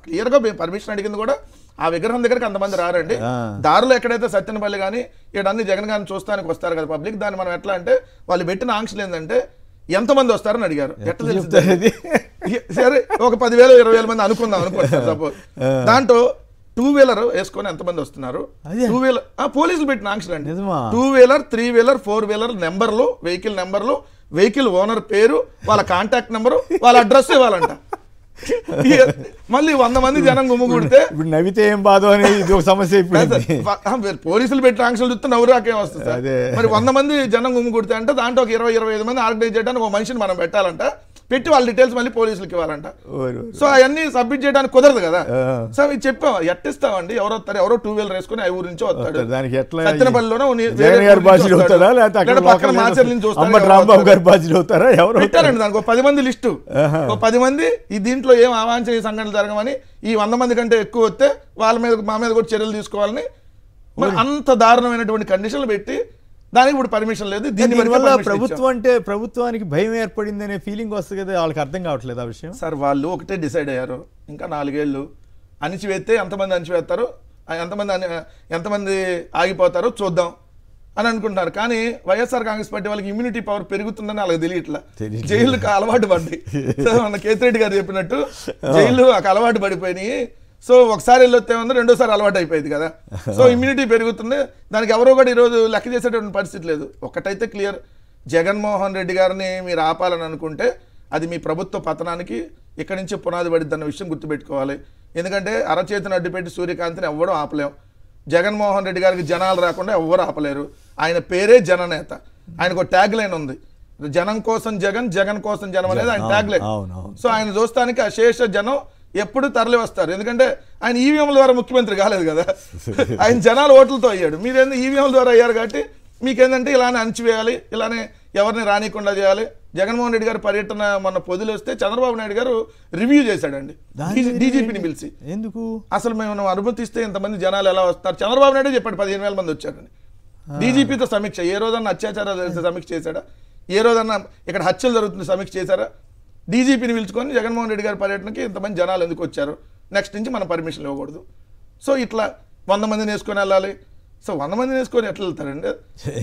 క్లియర్ గా పర్మిషన్ అడిగింది కూడా ఆ విగ్రహం దగ్గరికి అంతమంది రారండి. దారిలో ఎక్కడైతే సత్తెనపల్లి కానీ ఇక్కడన్నీ జగన్ గారిని చూస్తానికి వస్తారు కదా పబ్లిక్. దాన్ని మనం ఎట్లా అంటే వాళ్ళు పెట్టిన ఆంక్షలు ఏంటంటే ఎంతమంది వస్తారని అడిగారు. ఎట్లా తెలుస్తుంది? సరే ఒక 10,000-20,000 మంది అనుకుంటారు సపోజ్. దాంట్లో 2-wheeler వేసుకొని ఎంతమంది వస్తున్నారు? 2-wheeler పోలీసులు పెట్టిన ఆంక్షలు అండి. 2-wheeler, 3-wheeler, 4-wheeler నెంబర్లు, వెహికల్ నెంబర్లు, వెహికల్ ఓనర్ పేరు, వాళ్ళ కాంటాక్ట్ నెంబరు, వాళ్ళ అడ్రస్ ఇవ్వాలంట. మళ్ళీ 100 మంది జనం గుమ్ముకూడితే ఇప్పుడు నవ్వితే ఏం బాధ అనేది ఇది ఒక సమస్య. పోలీసులు పెట్టిన ఆంక్షలు చూస్తే నవ్వు రాకేం వస్తుంది. మరి 100 మంది జనం గుమ్ముకూడితే అంటే దాంట్లో ఒక 20-25 మంది ఆర్గనైజ్ చేయడానికి ఒక మనిషిని మనం పెట్టాలంట. పెట్టి వాళ్ళ డీటెయిల్స్ మళ్ళీ పోలీసులకు ఇవ్వాలంట. సో అవన్నీ సబ్మిట్ చేయడానికి కుదరదు కదా. సో అవి చెప్పాం ఎట్టిస్తామండి. ఎవరు వస్తారు? ఎవరో 2-wheeler వేసుకుని ఆ ఊరు నుంచి వస్తాడు. సత్తెనపల్లిలోనే పెట్టారండి. దానికి 10 మంది లిస్టు, 10 మంది ఈ దీంట్లో ఏం అవాంఛనీయ సంఘటనలు జరగమని, ఈ 100 మంది కంటే ఎక్కువ వస్తే వాళ్ళ మీద మా మీద కూడా చర్యలు తీసుకోవాలని మరి అంత దారుణమైనటువంటి కండిషన్లు పెట్టి దానికి ఇప్పుడు పర్మిషన్ లేదు. దీనివల్ల ప్రభుత్వానికి భయం ఏర్పడింది అనే ఫీలింగ్ వస్తుంది కదా. వాళ్ళకి అర్థం కావట్లేదు ఆ విషయం. సార్ వాళ్ళు ఒకటే డిసైడ్ అయ్యారు, ఇంకా 4 ఏళ్ళు అణిచివేస్తే ఎంతమంది అణిచివేస్తారు, ఎంతమంది ఆగిపోతారో చూద్దాం అని అనుకుంటున్నారు. కానీ వైఎస్ఆర్ కాంగ్రెస్ పార్టీ వాళ్ళకి ఇమ్యూనిటీ పవర్ పెరుగుతుందని వాళ్ళకి తెలియట్లా. జైలుకి అలవాటు పడ్డాయి. సో మన కేతిరెడ్డి గారు చెప్పినట్టు జైలు అలవాటు పడిపోయినాయి. సో ఒకసారి వెళ్ళొస్తే ఉంది, రెండోసారి అలవాటు అయిపోయింది కదా. సో ఇమ్యూనిటీ పెరుగుతుంది. దానికి ఎవరో కూడా ఈరోజు లెక్క చేసేటువంటి పరిస్థితి లేదు. ఒకటైతే క్లియర్, జగన్మోహన్ రెడ్డి గారిని మీరు ఆపాలని అనుకుంటే అది మీ ప్రభుత్వ పతనానికి ఇక్కడి నుంచి పునాది పడిద్ది అన్న విషయం గుర్తుపెట్టుకోవాలి. ఎందుకంటే అరచేతిని అడ్డుపెట్టి సూర్యకాంతిని ఎవ్వడం ఆపలేం. జగన్మోహన్ రెడ్డి గారికి జనాలు రాకుండా ఎవ్వరు ఆపలేరు. ఆయన పేరే జననేత. ఆయనకు ట్యాగ్ లైన్ ఉంది, జనం కోసం జగన్, జగన్ కోసం జనం అనేది ఆయన ట్యాగ్ లైన్. సో ఆయన చూస్తానికి అశేష జనం ఎప్పుడు తరలి వస్తారు. ఎందుకంటే ఆయన ఈవీఎంల ద్వారా ముఖ్యమంత్రి కాలేదు కదా, ఆయన జనాలు ఓట్లతో అయ్యాడు. మీరేందో ఈవీఎంల ద్వారా అయ్యారు కాబట్టి మీకేందంటే ఇలానే అణచివేయాలి, ఇలానే ఎవరిని రానికుండా చేయాలి. జగన్మోహన్ రెడ్డి గారు పర్యటన మొన్న పొదిలి వస్తే చంద్రబాబు నాయుడు గారు రివ్యూ చేశాడండి డీజీపీని పిలిచి. ఎందుకు అసలు మేము అనుమతిస్తే ఇంతమంది జనాలు ఎలా వస్తారు? చంద్రబాబు నాయుడు చెప్పాడు 15,000 మంది వచ్చారని. డీజీపీతో సమీక్ష, ఏ రోజన్నా అత్యాచారాలు సమీక్ష చేశాడా? ఏ రోజన్నా ఇక్కడ హత్యలు జరుగుతుంది సమీక్ష చేశారా? డీజీపీని పిలుచుకొని జగన్మోహన్ రెడ్డి గారి పర్యటనకి ఇంతమంది జనాలు ఎందుకు వచ్చారు, నెక్స్ట్ నుంచి మనం పర్మిషన్ ఇవ్వకూడదు. సో ఇట్లా 100 మందిని వేసుకొని వెళ్ళాలి. సో 100 మందిని వేసుకొని ఎట్లా వెళ్తారండి?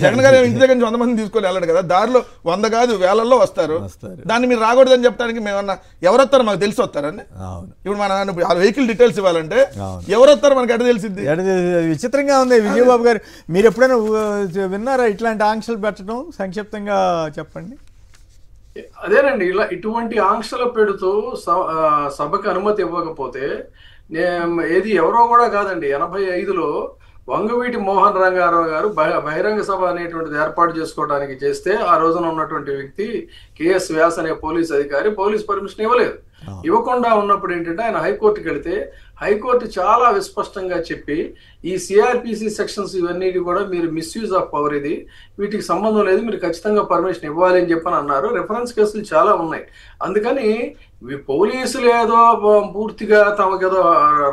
జగన్ గారు ఇంటి దగ్గర నుంచి 100 మందిని తీసుకొని వెళ్ళాడు కదా, దారిలో 100 కాదు వేలల్లో వస్తారు. దాన్ని మీరు రాకూడదని చెప్పడానికి మేమన్నా ఎవరు వస్తారో మాకు తెలిసి వస్తారండి? ఇప్పుడు మన వెహికల్ డీటెయిల్స్ ఇవ్వాలంటే ఎవరు వస్తారో మనకి ఎక్కడ తెలిసింది? విచిత్రంగా ఉంది. విజయబాబు గారు, మీరు ఎప్పుడైనా విన్నారా ఇట్లాంటి ఆంక్షలు పెట్టడం? సంక్షిప్తంగా చెప్పండి. అదేనండి, ఇలా ఇటువంటి ఆంక్షలు పెడుతూ సభకు అనుమతి ఇవ్వకపోతే ఏది ఎవరో కూడా కాదండి, 85లో వంగవీటి మోహన్ రంగారావు గారు బహిరంగ సభ అనేటువంటిది ఏర్పాటు చేసుకోవడానికి చేస్తే ఆ రోజున ఉన్నటువంటి వ్యక్తి కేఎస్ వ్యాస్ అనే పోలీస్ అధికారి పోలీస్ పర్మిషన్ ఇవ్వలేదు. ఇవ్వకుండా ఉన్నప్పుడు ఏంటంటే ఆయన హైకోర్టుకి వెళితే హైకోర్టు చాలా విస్పష్టంగా చెప్పి ఈ సిఆర్పిసి సెక్షన్స్ ఇవన్నీ కూడా మీరు మిస్యూజ్ ఆఫ్ పవర్, ఇది వీటికి సంబంధం లేదు, మీరు ఖచ్చితంగా పర్మిషన్ ఇవ్వాలి అని చెప్పని అన్నారు. రెఫరెన్స్ కేసులు చాలా ఉన్నాయి. అందుకని పోలీసులు ఏదో పూర్తిగా తమకేదో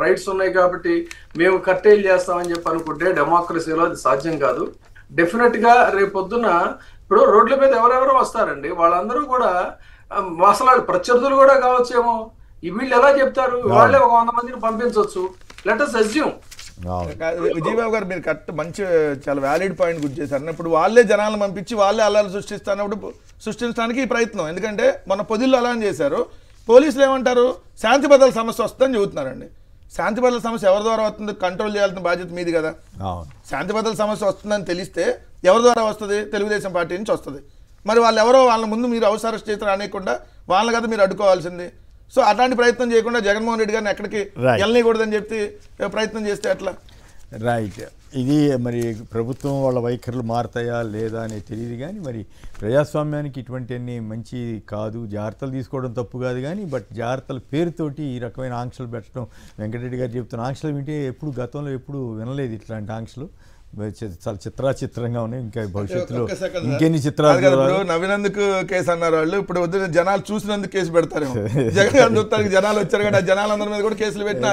రైట్స్ ఉన్నాయి కాబట్టి మేము కట్టేలు చేస్తామని చెప్పి అనుకుంటే డెమోక్రసీలో అది సాధ్యం కాదు. డెఫినెట్ గా రేపొద్దున ఇప్పుడు రోడ్ల మీద ఎవరెవరో వస్తారండి, వాళ్ళందరూ కూడా అసలు ప్రత్యర్థులు కూడా కావచ్చేమో. వీళ్ళు ఎలా చెప్తారు? వాళ్ళే ఒక 100 మందిని పంపించవచ్చు. Let us assume. విజయబాబు గారు మీరు కరెక్ట్, మంచి చాలా వ్యాలిడ్ పాయింట్ గుర్తు చేశారు. ఇప్పుడు వాళ్ళే జనాలను పంపించి వాళ్ళే అల్లాలు సృష్టించడానికి ఈ ప్రయత్నం. ఎందుకంటే మన పొదిల్లో అలా చేశారు. పోలీసులు ఏమంటారు? శాంతి భద్రతల సమస్య వస్తుందని చెబుతున్నారండి. శాంతి భద్రతల సమస్య ఎవరి ద్వారా వస్తుంది? కంట్రోల్ చేయాల్సిన బాధ్యత మీది కదా. శాంతి భద్రతల సమస్య వస్తుందని తెలిస్తే ఎవరి ద్వారా వస్తుంది? తెలుగుదేశం పార్టీ నుంచి వస్తుంది. మరి వాళ్ళు ఎవరో వాళ్ళ ముందు మీరు హౌస్ అరెస్ట్ చేసి రానియకుండా వాళ్ళ కదా మీరు అడ్డుకోవాల్సింది. సో అట్లాంటి ప్రయత్నం చేయకుండా జగన్మోహన్ రెడ్డి గారిని ఎక్కడికి వెళ్ళనీయకూడదని చెప్పి ప్రయత్నం చేస్తే ఎట్లా? రైట్. ఇది మరి ప్రభుత్వం వాళ్ళ వైఖరులు మారుతాయా లేదా అనేది తెలియదు. కానీ మరి ప్రజాస్వామ్యానికి ఇటువంటివన్నీ మంచి కాదు. జాగ్రత్తలు తీసుకోవడం తప్పు కాదు, కానీ బట్ జాగ్రత్తల పేరుతోటి ఈ రకమైన ఆంక్షలు పెట్టడం, వెంకటరెడ్డి గారు చెప్తున్న ఆంక్షలు వింటే ఎప్పుడు గతంలో ఎప్పుడు వినలేదు ఇట్లాంటి ఆంక్షలు. చాలా చిత్రంగా ఉన్నాయి. ఇంకా భవిష్యత్తులో ఇంకెన్ని చిత్రాలు. నవ్వినందుకు కేసు అన్నారు వాళ్ళు, ఇప్పుడు వద్దు జనాలు చూసినందుకు కేసు పెడతారేమో. జగన్ గారు చూస్తానికి జనాలు వచ్చారు కదా, జనాలందరి మీద కూడా కేసులు పెట్టినా